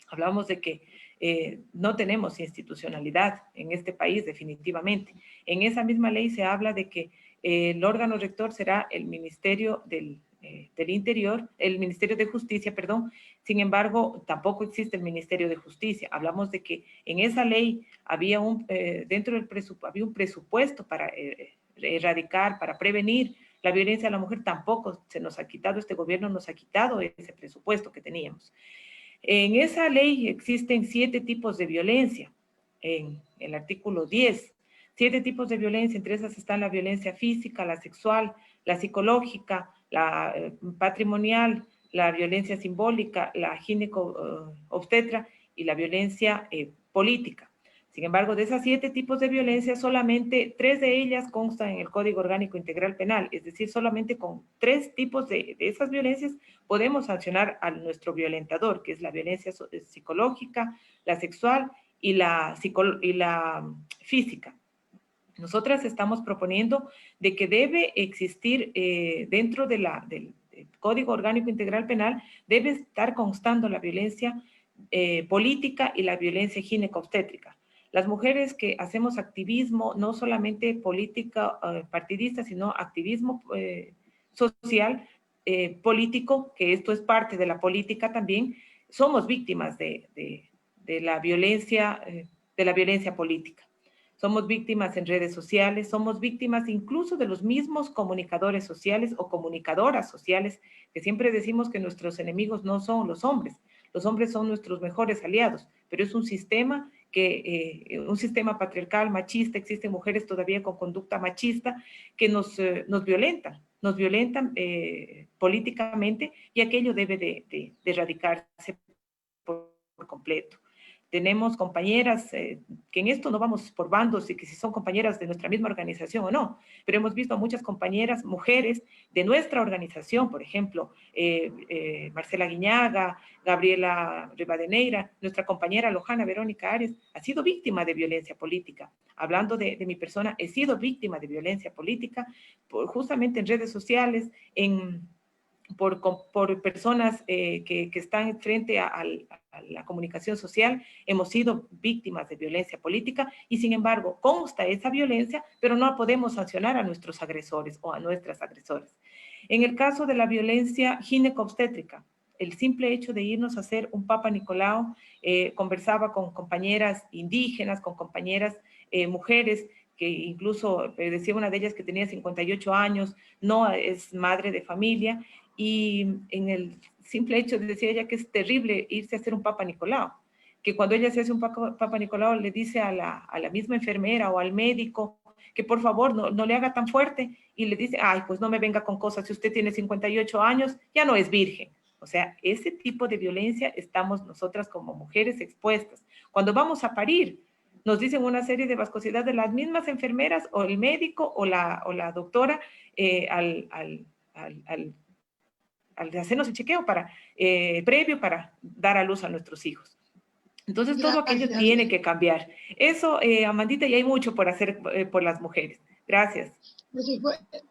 Hablamos de que no tenemos institucionalidad en este país, definitivamente. En esa misma ley se habla de que el órgano rector será el Ministerio del Interior, el Ministerio de Justicia, perdón. Sin embargo, tampoco existe el Ministerio de Justicia. Hablamos de que en esa ley había dentro del presupuesto, había un presupuesto para erradicar, para prevenir la violencia a la mujer. Tampoco se nos ha quitado, este gobierno nos ha quitado ese presupuesto que teníamos. En esa ley existen 7 tipos de violencia, en el artículo 10, 7 tipos de violencia. Entre esas están la violencia física, la sexual, la psicológica, la patrimonial, la violencia simbólica, la gineco-obstetra y la violencia política. Sin embargo, de esas 7 tipos de violencia, solamente 3 de ellas constan en el Código Orgánico Integral Penal. Es decir, solamente con 3 tipos de esas violencias podemos sancionar a nuestro violentador, que es la violencia psicológica, la sexual y la física. Nosotras estamos proponiendo de que debe existir dentro del Código Orgánico Integral Penal, debe estar constando la violencia política y la violencia ginecobstétrica. Las mujeres que hacemos activismo, no solamente política partidista, sino activismo social, político, que esto es parte de la política también, somos víctimas de la violencia política. Somos víctimas en redes sociales, somos víctimas incluso de los mismos comunicadores sociales o comunicadoras sociales, que siempre decimos que nuestros enemigos no son los hombres son nuestros mejores aliados, pero es un sistema un sistema patriarcal, machista, existen mujeres todavía con conducta machista que nos violentan políticamente, y aquello debe de erradicarse por completo. Tenemos compañeras que en esto no vamos por bandos y que si son compañeras de nuestra misma organización o no, pero hemos visto a muchas compañeras, mujeres de nuestra organización, por ejemplo, Marcela Guiñaga, Gabriela Rivadeneira, nuestra compañera Lojana Verónica Arias, ha sido víctima de violencia política. Hablando de mi persona, he sido víctima de violencia política justamente en redes sociales, por personas que están frente a la comunicación social. Hemos sido víctimas de violencia política y sin embargo consta esa violencia, pero no podemos sancionar a nuestros agresores o a nuestras agresoras. En el caso de la violencia ginecobstétrica, el simple hecho de irnos a hacer un Papa Nicolau, conversaba con compañeras indígenas, con compañeras mujeres, que incluso decía una de ellas que tenía 58 años, no es madre de familia, y en el simple hecho de decir ella que es terrible irse a hacer un Papa Nicolau, que cuando ella se hace un Papa Nicolau le dice a la misma enfermera o al médico que por favor no le haga tan fuerte, y le dice, ay, pues no me venga con cosas, si usted tiene 58 años, ya no es virgen. O sea, ese tipo de violencia estamos nosotras como mujeres expuestas. Cuando vamos a parir, nos dicen una serie de vascosidad de las mismas enfermeras o el médico o la doctora al hacernos el chequeo previo para dar a luz a nuestros hijos. Entonces, todo aquello tiene que cambiar. Eso, Amandita, y hay mucho por hacer por las mujeres. Gracias.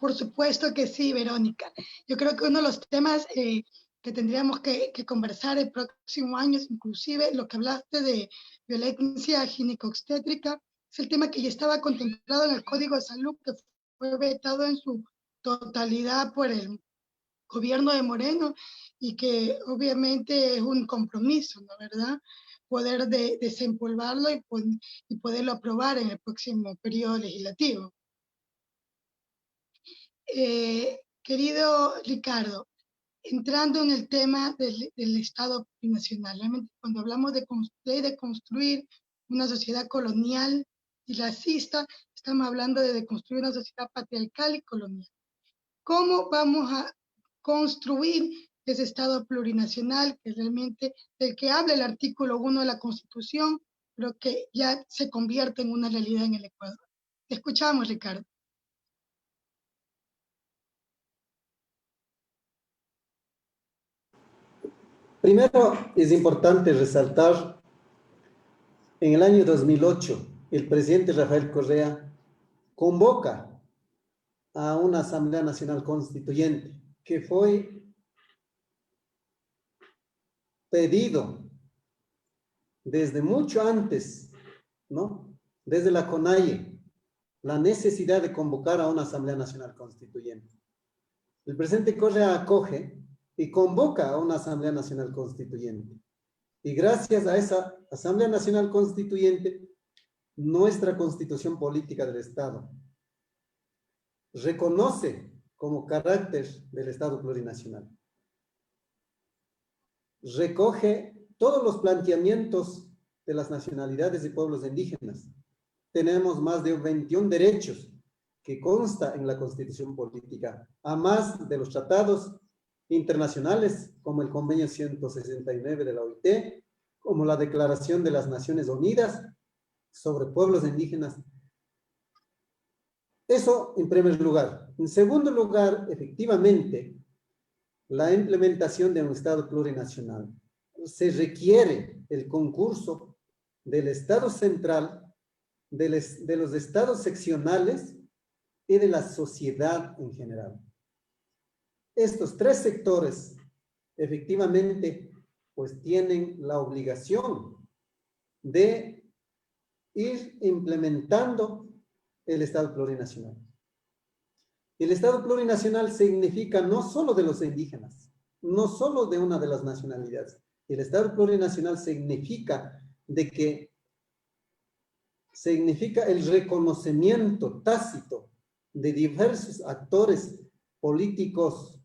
Por supuesto que sí, Verónica. Yo creo que uno de los temas que tendríamos que conversar el próximo año, inclusive lo que hablaste de violencia ginecobstétrica, es el tema que ya estaba contemplado en el Código de Salud, que fue vetado en su totalidad por el gobierno de Moreno, y que obviamente es un compromiso, ¿no? ¿Verdad? Poder desempolvarlo y poderlo aprobar en el próximo periodo legislativo. Querido Ricardo, entrando en el tema del Estado plurinacional, realmente cuando hablamos de construir una sociedad colonial y racista, estamos hablando de construir una sociedad patriarcal y colonial. ¿Cómo vamos a construir ese Estado plurinacional que realmente del que habla el artículo 1 de la Constitución, pero que ya se convierte en una realidad en el Ecuador? Te escuchamos, Ricardo. Primero, es importante resaltar, en el año 2008, el presidente Rafael Correa convoca a una Asamblea Nacional Constituyente, que fue pedido desde mucho antes, ¿no? Desde la CONAIE, la necesidad de convocar a una Asamblea Nacional Constituyente. El presidente Correa acoge y convoca a una Asamblea Nacional Constituyente. Y gracias a esa Asamblea Nacional Constituyente, nuestra Constitución Política del Estado reconoce como carácter del Estado plurinacional. Recoge todos los planteamientos de las nacionalidades y pueblos indígenas. Tenemos más de 21 derechos que consta en la Constitución Política, a más de los tratados internacionales, como el Convenio 169 de la OIT, como la Declaración de las Naciones Unidas sobre pueblos indígenas. Eso en primer lugar. En segundo lugar, efectivamente, la implementación de un Estado plurinacional. Se requiere el concurso del Estado central, de los estados seccionales y de la sociedad en general. Estos tres sectores, efectivamente, pues tienen la obligación de ir implementando el Estado plurinacional. El Estado plurinacional significa no solo de los indígenas, no solo de una de las nacionalidades. El Estado plurinacional significa el reconocimiento tácito de diversos actores políticos,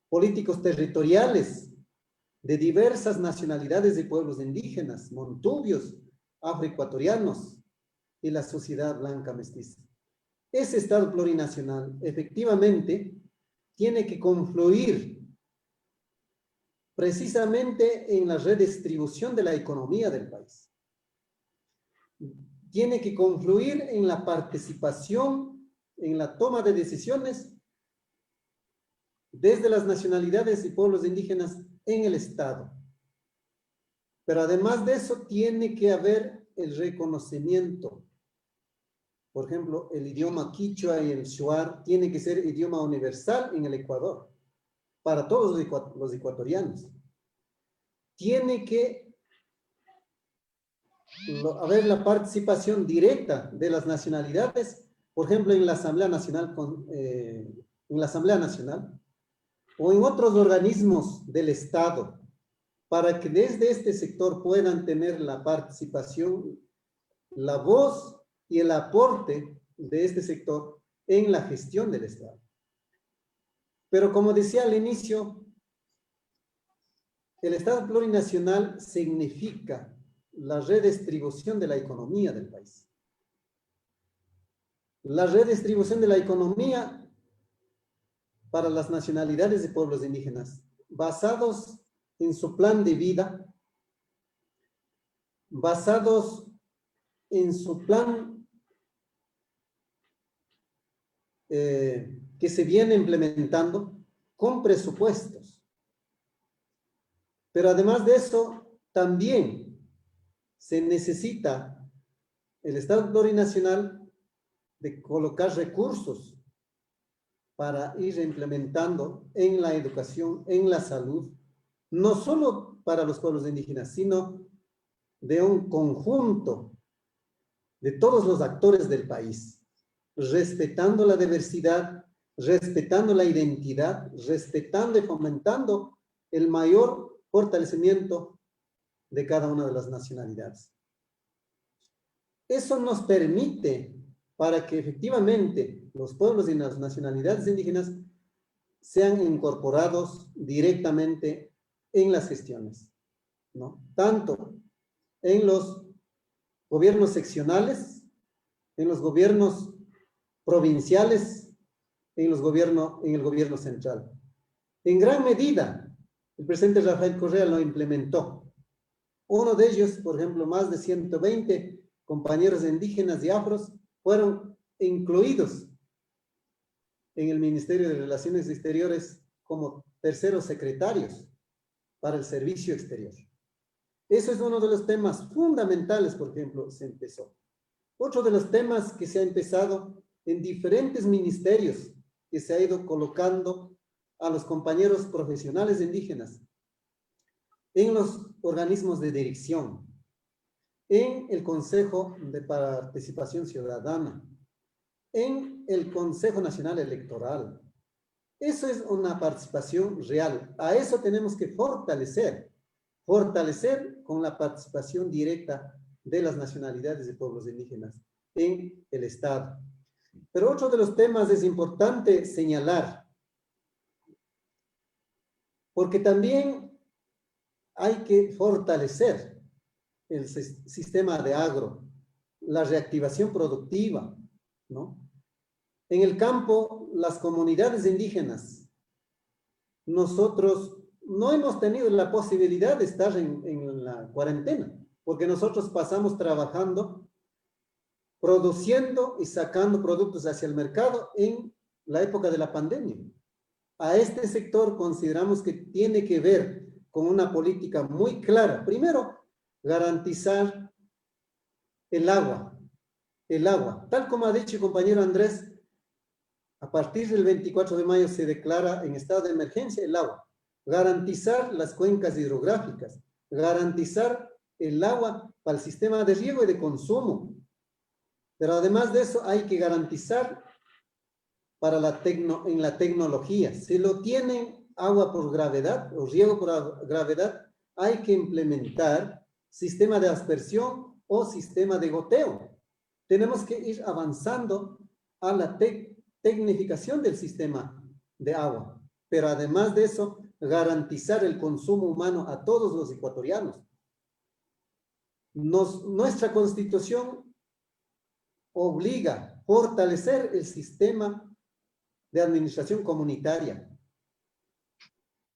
políticos territoriales, de diversas nacionalidades y pueblos indígenas, montubios, afroecuatorianos y la sociedad blanca mestiza. Ese Estado plurinacional efectivamente tiene que confluir precisamente en la redistribución de la economía del país. Tiene que confluir en la participación, en la toma de decisiones desde las nacionalidades y pueblos indígenas en el Estado. Pero además de eso tiene que haber el reconocimiento. Por ejemplo, el idioma quichua y el shuar tiene que ser idioma universal en el Ecuador, para todos los ecuatorianos. Tiene que haber la participación directa de las nacionalidades, por ejemplo, en la Asamblea Nacional, o en otros organismos del Estado, para que desde este sector puedan tener la participación, la voz y el aporte de este sector en la gestión del Estado. Pero como decía al inicio, el Estado plurinacional significa la redistribución de la economía del país. La redistribución de la economía para las nacionalidades de pueblos indígenas, basados en su plan de vida, basados en su plan que se viene implementando con presupuestos. Pero además de eso, también se necesita el Estado plurinacional de colocar recursos para ir implementando en la educación, en la salud, no solo para los pueblos indígenas, sino de un conjunto de todos los actores del país, respetando la diversidad, respetando la identidad, respetando y fomentando el mayor fortalecimiento de cada una de las nacionalidades. Eso nos permite para que efectivamente los pueblos y las nacionalidades indígenas sean incorporados directamente en las gestiones, ¿no? Tanto en los gobiernos seccionales, en los gobiernos provinciales, en el gobierno central. En gran medida, el presidente Rafael Correa lo implementó. Uno de ellos, por ejemplo, más de 120 compañeros indígenas y afros fueron incluidos en el Ministerio de Relaciones Exteriores como terceros secretarios para el servicio exterior. Eso es uno de los temas fundamentales, por ejemplo, se empezó. Otro de los temas que se ha empezado en diferentes ministerios, que se ha ido colocando a los compañeros profesionales indígenas, en los organismos de dirección, en el Consejo de Participación Ciudadana, en el Consejo Nacional Electoral. Eso es una participación real. A eso tenemos que fortalecer con la participación directa de las nacionalidades y pueblos indígenas en el Estado. Pero otro de los temas es importante señalar, porque también hay que fortalecer el sistema de agro, la reactivación productiva, ¿no? En el campo, las comunidades indígenas, nosotros no hemos tenido la posibilidad de estar en la cuarentena. porque nosotros pasamos trabajando, produciendo y sacando productos hacia el mercado en la época de la pandemia. A este sector consideramos que tiene que ver con una política muy clara. Primero, garantizar el agua. El agua. Tal como ha dicho el compañero Andrés, a partir del 24 de mayo se declara en estado de emergencia el agua. Garantizar las cuencas hidrográficas. Garantizar el agua para el sistema de riego y de consumo. Pero además de eso hay que garantizar para en la tecnología. Si lo tienen agua por gravedad o riego por gravedad, hay que implementar sistema de aspersión o sistema de goteo. Tenemos que ir avanzando a la tecnificación del sistema de agua. Pero además de eso, garantizar el consumo humano a todos los ecuatorianos. Nuestra Constitución obliga a fortalecer el sistema de administración comunitaria.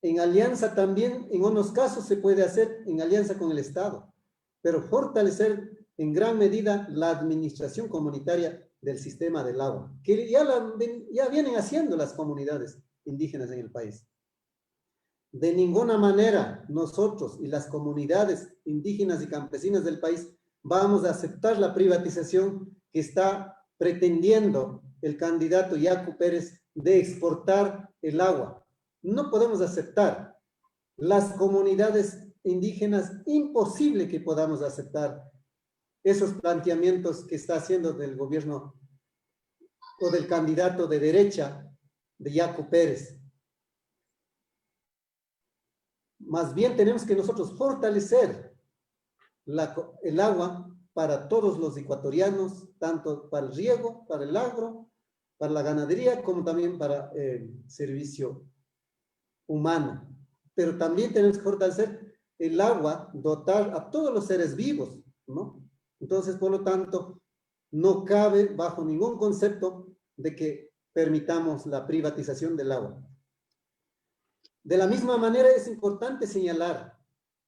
En alianza también, en unos casos se puede hacer en alianza con el Estado, pero fortalecer en gran medida la administración comunitaria del sistema del agua, que ya vienen haciendo las comunidades indígenas en el país. De ninguna manera nosotros y las comunidades indígenas y campesinas del país vamos a aceptar la privatización que está pretendiendo el candidato Yacu Pérez de exportar el agua. No podemos aceptar. Las comunidades indígenas, imposible que podamos aceptar esos planteamientos que está haciendo del gobierno o del candidato de derecha de Yacu Pérez. Más bien tenemos que nosotros fortalecer el agua para todos los ecuatorianos, tanto para el riego, para el agro, para la ganadería, como también para el servicio humano. Pero también tenemos que fortalecer el agua, dotar a todos los seres vivos, ¿no? Entonces, por lo tanto, no cabe bajo ningún concepto de que permitamos la privatización del agua. De la misma manera es importante señalar,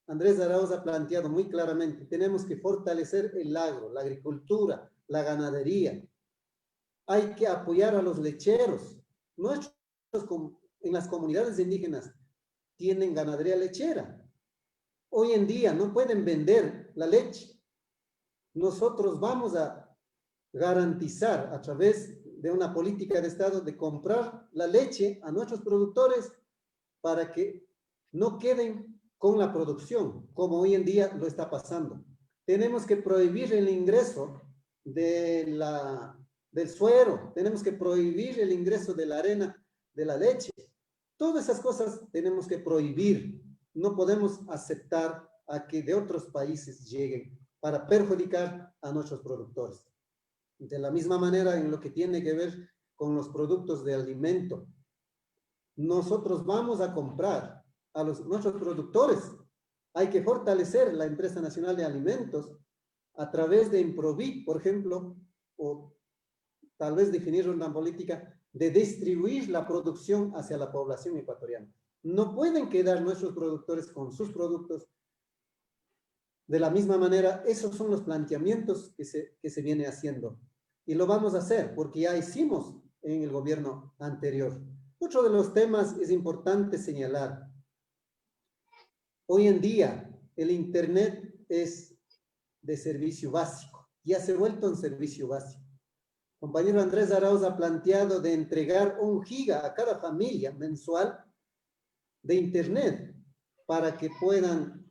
Andrés Arauz ha planteado muy claramente, tenemos que fortalecer el agro, la agricultura, la ganadería. Hay que apoyar a los lecheros. Nuestros, en las comunidades indígenas, tienen ganadería lechera. Hoy en día no pueden vender la leche. Nosotros vamos a garantizar a través de una política de Estado de comprar la leche a nuestros productores para que no queden con la producción, como hoy en día lo está pasando. Tenemos que prohibir el ingreso del suero, tenemos que prohibir el ingreso de la arena, de la leche. Todas esas cosas tenemos que prohibir. No podemos aceptar a que de otros países lleguen para perjudicar a nuestros productores. De la misma manera, en lo que tiene que ver con los productos de alimento, nosotros vamos a comprar a nuestros productores. Hay que fortalecer la empresa nacional de alimentos a través de Improvic, por ejemplo, o tal vez definir una política de distribuir la producción hacia la población ecuatoriana. No pueden quedar nuestros productores con sus productos. De la misma manera, esos son los planteamientos que se viene haciendo. Y lo vamos a hacer porque ya hicimos en el gobierno anterior. Otro de los temas es importante señalar. Hoy en día, el Internet es de servicio básico. Ya se ha vuelto un servicio básico. Compañero Andrés Arauz ha planteado de entregar 1 giga a cada familia mensual de Internet para que puedan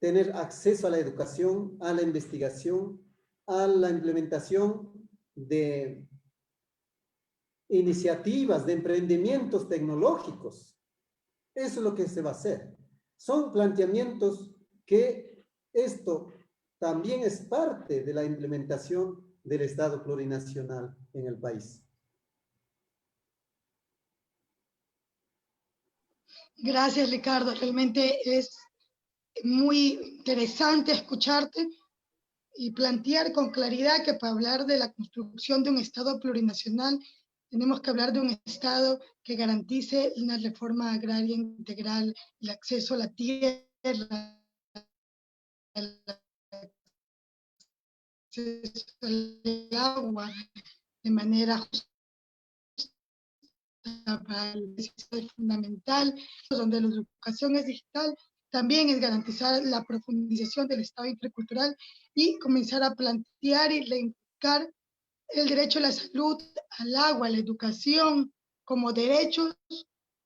tener acceso a la educación, a la investigación, a la implementación de iniciativas, de emprendimientos tecnológicos. Eso es lo que se va a hacer. Son planteamientos que esto también es parte de la implementación del Estado plurinacional en el país. Gracias, Ricardo. Realmente es muy interesante escucharte y plantear con claridad que para hablar de la construcción de un Estado plurinacional tenemos que hablar de un Estado que garantice una reforma agraria integral, el acceso a la tierra, acceso al agua de manera justa para el desarrollo fundamental, donde la educación es digital, también es garantizar la profundización del Estado intercultural y comenzar a plantear y reivindicar el derecho a la salud, al agua, a la educación, como derechos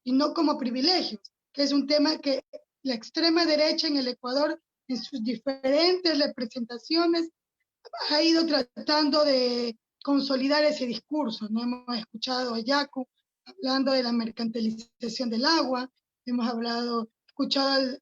y no como privilegios, que es un tema que la extrema derecha en el Ecuador, en sus diferentes representaciones, ha ido tratando de consolidar ese discurso. No hemos escuchado a Yacu hablando de la mercantilización del agua, hemos escuchado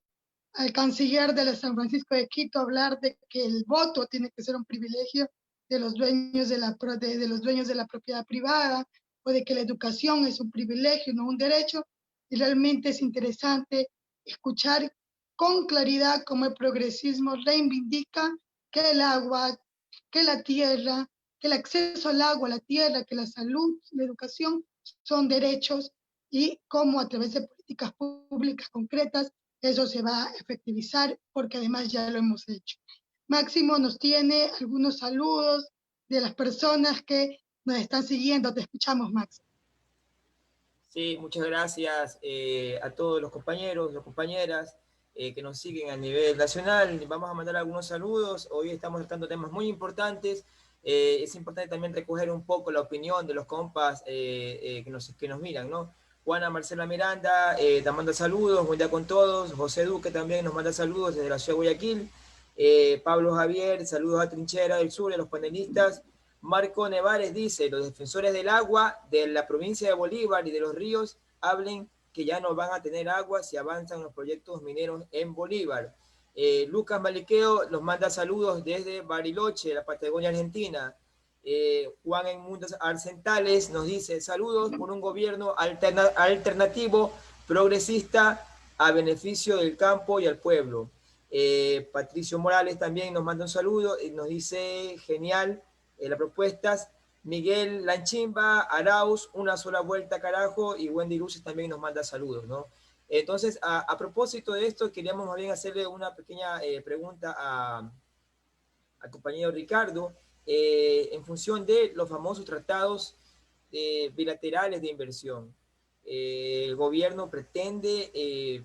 al canciller de la San Francisco de Quito hablar de que el voto tiene que ser un privilegio de los dueños de los dueños de la propiedad privada, o de que la educación es un privilegio, no un derecho, y realmente es interesante escuchar con claridad cómo el progresismo reivindica que el agua, que la tierra, que el acceso al agua, a la tierra, que la salud, la educación son derechos, y cómo a través de políticas públicas concretas eso se va a efectivizar, porque además ya lo hemos hecho. Máximo nos tiene algunos saludos de las personas que nos están siguiendo. Te escuchamos, Máximo. Sí, muchas gracias a todos los compañeros, las compañeras que nos siguen a nivel nacional. Vamos a mandar algunos saludos. Hoy estamos tratando temas muy importantes. Es importante también recoger un poco la opinión de los compas que nos miran, ¿no? Juana Marcela Miranda te manda saludos, buen día con todos. José Duque también nos manda saludos desde la ciudad de Guayaquil. Pablo Javier, saludos a Trinchera del Sur, a los panelistas. Marco Nevares dice, los defensores del agua de la provincia de Bolívar y de los ríos hablen que ya no van a tener agua si avanzan los proyectos mineros en Bolívar. Lucas Maliqueo nos manda saludos desde Bariloche, la Patagonia Argentina. Juan Enmundas Arcentales nos dice, saludos por un gobierno alternativo, progresista, a beneficio del campo y al pueblo. Patricio Morales también nos manda un saludo y nos dice, genial, las propuestas. Miguel Lanchimba, Arauz, una sola vuelta carajo, y Wendy Luces también nos manda saludos, ¿no? Entonces, a propósito de esto, queríamos más bien hacerle una pequeña pregunta al compañero Ricardo, en función de los famosos tratados bilaterales de inversión. El gobierno pretende,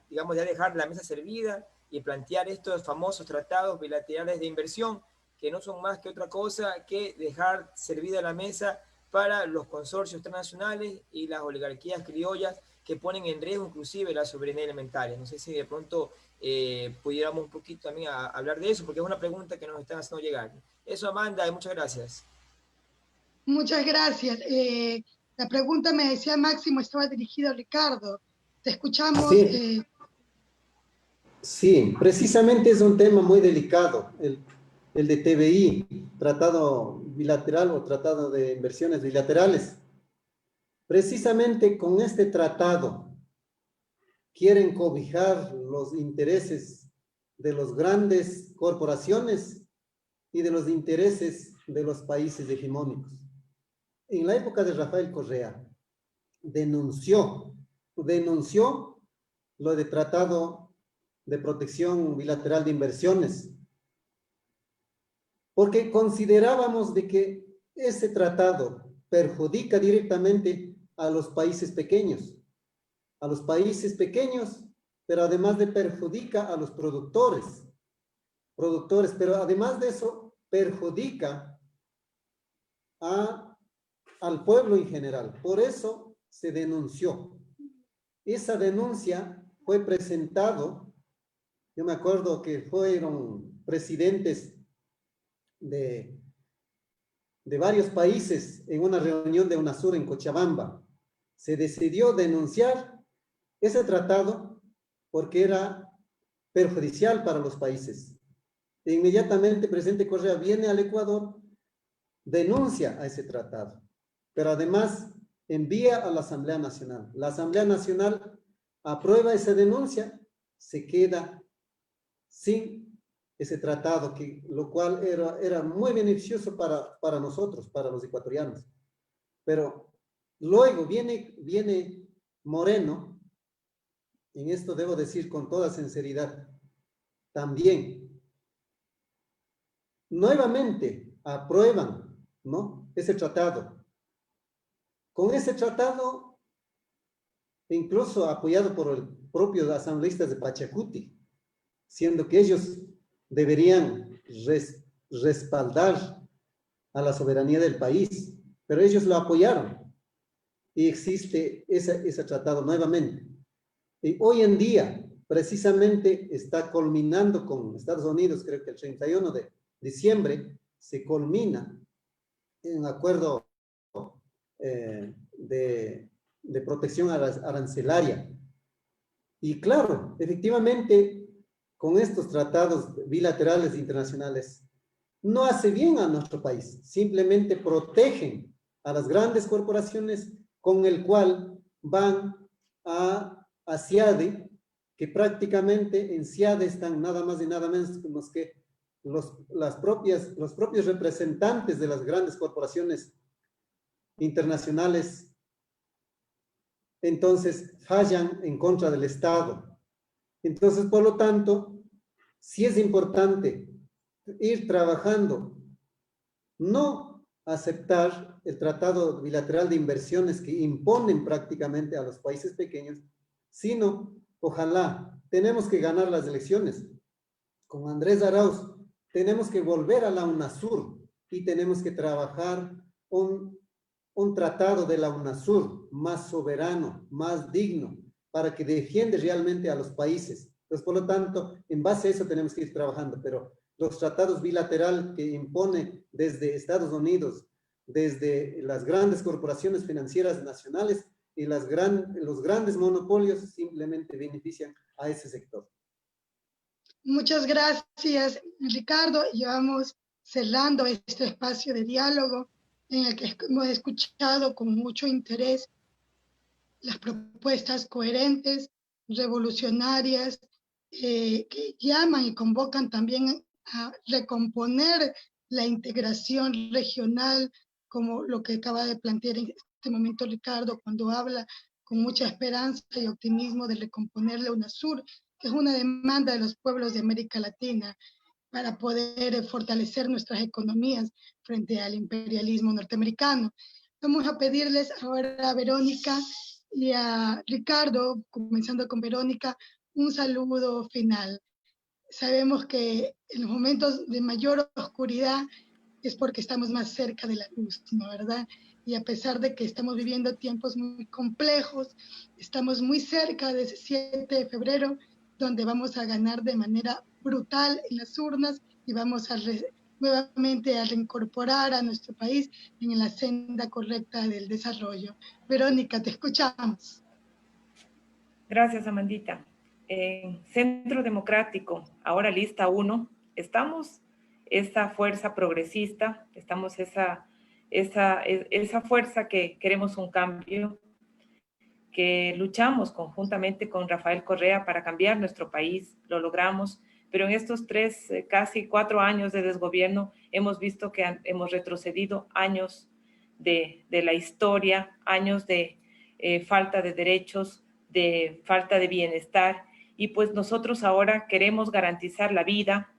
digamos, ya dejar la mesa servida y plantear estos famosos tratados bilaterales de inversión, que no son más que otra cosa que dejar servida la mesa para los consorcios transnacionales y las oligarquías criollas que ponen en riesgo inclusive la soberanía alimentaria. No sé si de pronto pudiéramos un poquito también hablar de eso, porque es una pregunta que nos están haciendo llegar. Eso, Amanda, y muchas gracias. Muchas gracias. La pregunta, me decía Máximo, estaba dirigida a Ricardo. Te escuchamos. Sí, sí, precisamente es un tema muy delicado, el de TBI, Tratado Bilateral o Tratado de Inversiones Bilaterales. Precisamente con este tratado quieren cobijar los intereses de las grandes corporaciones y de los intereses de los países hegemónicos. En la época de Rafael Correa, denunció lo de Tratado de Protección Bilateral de Inversiones, porque considerábamos de que ese tratado perjudica directamente a los países pequeños, pero además de perjudica a los productores, pero además de eso perjudica al pueblo en general. Por eso se denunció. Esa denuncia fue presentado, yo me acuerdo que fueron presidentes de varios países en una reunión de UNASUR en Cochabamba. Se decidió denunciar ese tratado porque era perjudicial para los países. E inmediatamente el presidente Correa viene al Ecuador, denuncia a ese tratado, pero además envía a la Asamblea Nacional. La Asamblea Nacional aprueba esa denuncia, se queda sin ese tratado, lo cual era muy beneficioso para nosotros, para los ecuatorianos. Pero luego viene Moreno, en esto debo decir con toda sinceridad, también nuevamente aprueban, ¿no?, ese tratado. Con ese tratado, incluso apoyado por el propio asambleístas de Pachacuti, siendo que ellos deberían respaldar a la soberanía del país, pero ellos lo apoyaron y existe ese tratado nuevamente. Y hoy en día, precisamente, está culminando con Estados Unidos, creo que el 31 de diciembre, se culmina en un acuerdo de protección arancelaria. Y claro, efectivamente, con estos tratados bilaterales internacionales, no hace bien a nuestro país, simplemente protegen a las grandes corporaciones con el cual van a CIADE, que prácticamente en CIADE están nada más y nada menos que los propios representantes de las grandes corporaciones internacionales. Entonces fallan en contra del Estado. Entonces, por lo tanto, sí es importante ir trabajando, no aceptar el tratado bilateral de inversiones que imponen prácticamente a los países pequeños, sino, ojalá, tenemos que ganar las elecciones. Con Andrés Arauz, tenemos que volver a la UNASUR y tenemos que trabajar un tratado de la UNASUR más soberano, más digno, para que defiende realmente a los países. Entonces, por lo tanto, en base a eso tenemos que ir trabajando, pero los tratados bilaterales que impone desde Estados Unidos, desde las grandes corporaciones financieras nacionales y los grandes monopolios simplemente benefician a ese sector. Muchas gracias, Ricardo. Llevamos cerrando este espacio de diálogo en el que hemos escuchado con mucho interés las propuestas coherentes, revolucionarias, que llaman y convocan también a recomponer la integración regional, como lo que acaba de plantear en este momento Ricardo, cuando habla con mucha esperanza y optimismo de recomponer la UNASUR, que es una demanda de los pueblos de América Latina para poder fortalecer nuestras economías frente al imperialismo norteamericano. Vamos a pedirles ahora a Verónica y a Ricardo, comenzando con Verónica, un saludo final. Sabemos que en los momentos de mayor oscuridad es porque estamos más cerca de la luz, ¿no, verdad? Y a pesar de que estamos viviendo tiempos muy complejos, estamos muy cerca de ese 7 de febrero, donde vamos a ganar de manera brutal en las urnas y vamos a nuevamente a reincorporar a nuestro país en la senda correcta del desarrollo. Verónica, te escuchamos. Gracias, Amandita. Centro Democrático, ahora lista 1, estamos esa fuerza progresista, estamos esa fuerza que queremos un cambio, que luchamos conjuntamente con Rafael Correa para cambiar nuestro país, lo logramos, pero en estos casi 4 años de desgobierno hemos visto que hemos retrocedido años de la historia, años de falta de derechos, de falta de bienestar, y pues nosotros ahora queremos garantizar la vida,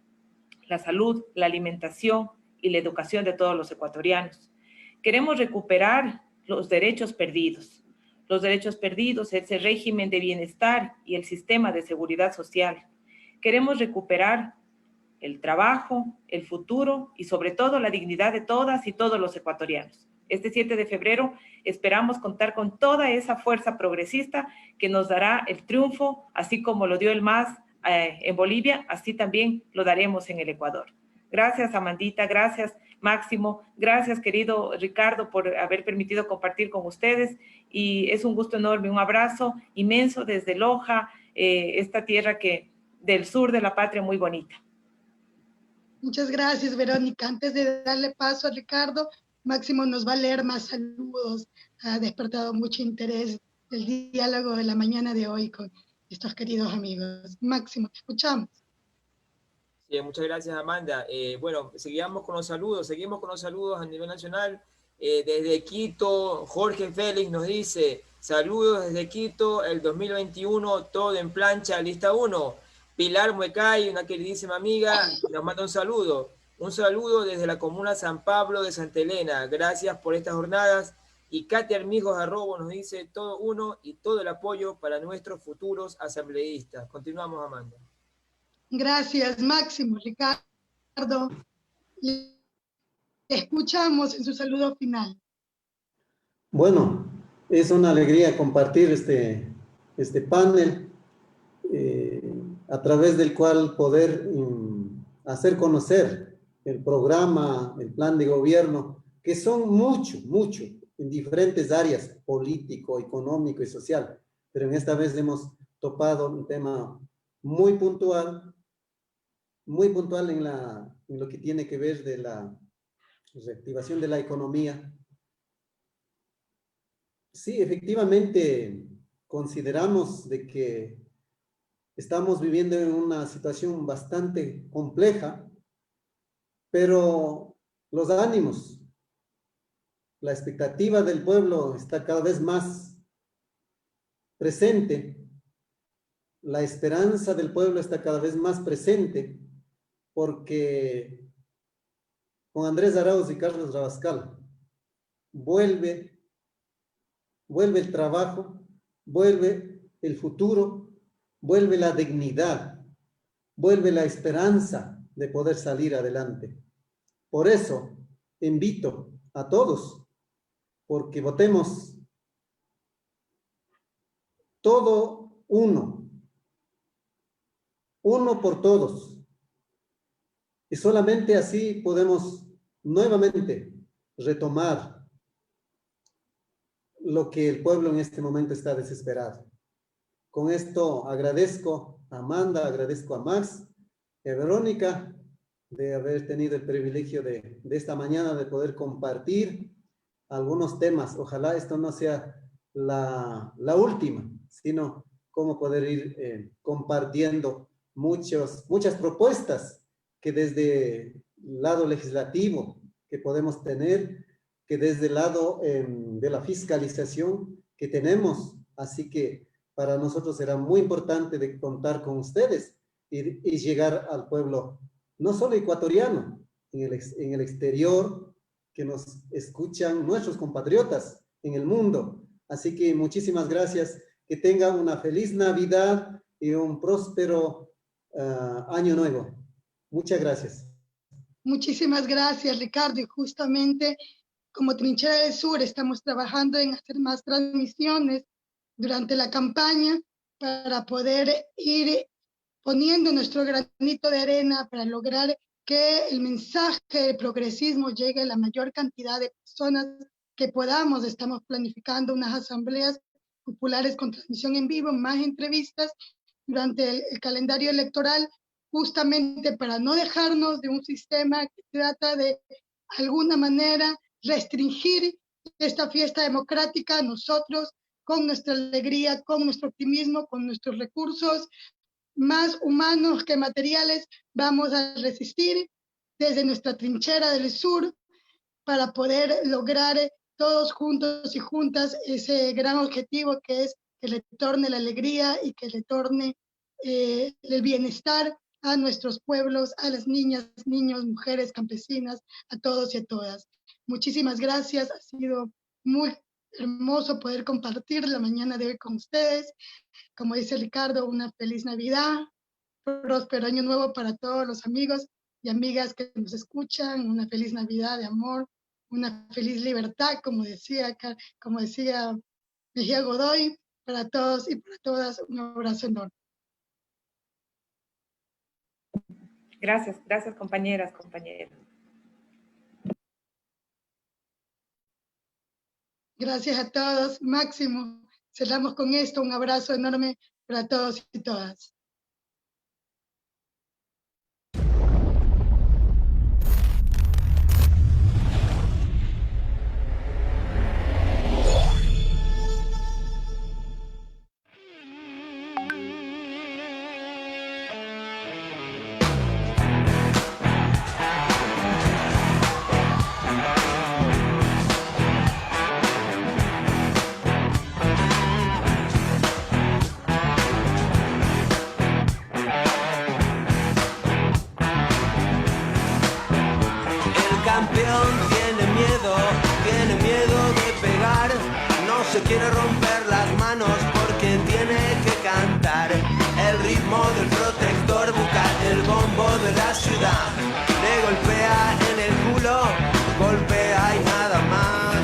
la salud, la alimentación y la educación de todos los ecuatorianos. Queremos recuperar los derechos perdidos, ese régimen de bienestar y el sistema de seguridad social. Queremos recuperar el trabajo, el futuro y sobre todo la dignidad de todas y todos los ecuatorianos. Este 7 de febrero esperamos contar con toda esa fuerza progresista que nos dará el triunfo, así como lo dio el MAS en Bolivia, así también lo daremos en el Ecuador. Gracias, Amandita, gracias, Máximo, gracias, querido Ricardo, por haber permitido compartir con ustedes, y es un gusto enorme, un abrazo inmenso desde Loja, esta tierra del sur de la patria muy bonita. Muchas gracias, Verónica. Antes de darle paso a Ricardo, Máximo nos va a leer más saludos. Ha despertado mucho interés el diálogo de la mañana de hoy con estos queridos amigos. Máximo, te escuchamos. Sí, muchas gracias, Amanda. Bueno, seguimos con los saludos a nivel nacional. Desde Quito, Jorge Félix nos dice, saludos desde Quito, el 2021, todo en plancha, lista 1. Pilar Muecay, una queridísima amiga, nos manda un saludo. Un saludo desde la comuna San Pablo de Santa Elena. Gracias por estas jornadas. Y Katia Armijos Arrobo nos dice todo uno y todo el apoyo para nuestros futuros asambleístas. Continuamos, Amanda. Gracias, Máximo, Ricardo. Le escuchamos en su saludo final. Bueno, es una alegría compartir este panel a través del cual poder hacer conocer el programa, el plan de gobierno, que son mucho en diferentes áreas, político, económico y social, pero en esta vez hemos topado un tema muy puntual en lo que tiene que ver de la reactivación de la economía. Sí, efectivamente, consideramos de que estamos viviendo en una situación bastante compleja, pero los ánimos, la expectativa del pueblo está cada vez más presente, la esperanza del pueblo está cada vez más presente, porque con Andrés Arauz y Carlos Rabascal vuelve el trabajo, vuelve el futuro, vuelve la dignidad, vuelve la esperanza de poder salir adelante. Por eso invito a todos, porque votemos todo uno por todos. Y solamente así podemos nuevamente retomar lo que el pueblo en este momento está desesperado. Con esto agradezco a Amanda, agradezco a Max y a Verónica de haber tenido el privilegio de esta mañana de poder compartir algunos temas. Ojalá esto no sea la última, sino cómo poder ir compartiendo muchas propuestas que desde el lado legislativo que podemos tener, que desde el lado de la fiscalización que tenemos. Así que para nosotros será muy importante de contar con ustedes y llegar al pueblo, no solo ecuatoriano, en el exterior, que nos escuchan nuestros compatriotas en el mundo. Así que muchísimas gracias, que tengan una feliz Navidad y un próspero año nuevo. Muchas gracias. Muchísimas gracias, Ricardo. Y justamente como Trinchera del Sur estamos trabajando en hacer más transmisiones durante la campaña para poder ir poniendo nuestro granito de arena para lograr que el mensaje del progresismo llegue a la mayor cantidad de personas que podamos. Estamos planificando unas asambleas populares con transmisión en vivo, más entrevistas durante el calendario electoral, justamente para no dejarnos de un sistema que trata de alguna manera restringir esta fiesta democrática. Nosotros, con nuestra alegría, con nuestro optimismo, con nuestros recursos más humanos que materiales, vamos a resistir desde nuestra trinchera del sur para poder lograr todos juntos y juntas ese gran objetivo que es que le torne la alegría y que le torne el bienestar a nuestros pueblos, a las niñas, niños, mujeres, campesinas, a todos y a todas. Muchísimas gracias, ha sido muy hermoso poder compartir la mañana de hoy con ustedes. Como dice Ricardo, una feliz Navidad, próspero año nuevo para todos los amigos y amigas que nos escuchan, una feliz Navidad de amor, una feliz libertad, como decía Mejía Godoy, para todos y para todas, un abrazo enorme. Gracias, compañeras, compañeros. Gracias a todos. Máximo, cerramos con esto. Un abrazo enorme para todos y todas. se quiere romper las manos porque tiene que cantar el ritmo del protector bucal, el bombo de la ciudad. Le golpea en el culo, golpea y nada más.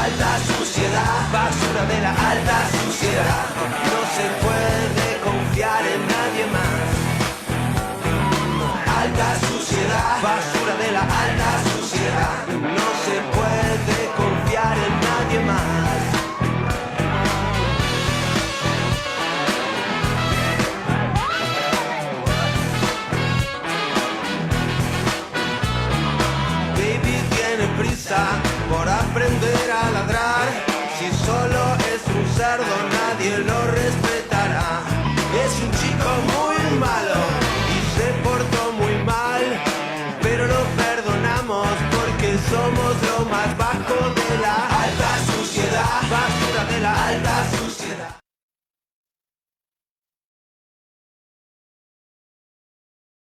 Alta suciedad, basura de la alta suciedad. No se puede confiar en nadie más. Alta suciedad, basura de la alta suciedad. No se puede confiar en nadie más. Baby tiene prisa por aprender a ladrar. Si solo es un cerdo nadie lo respetará. Es un chico muy malo y se portó muy mal, pero lo perdonamos porque somos lo más bajo de la alta suciedad, basura de la alta suciedad.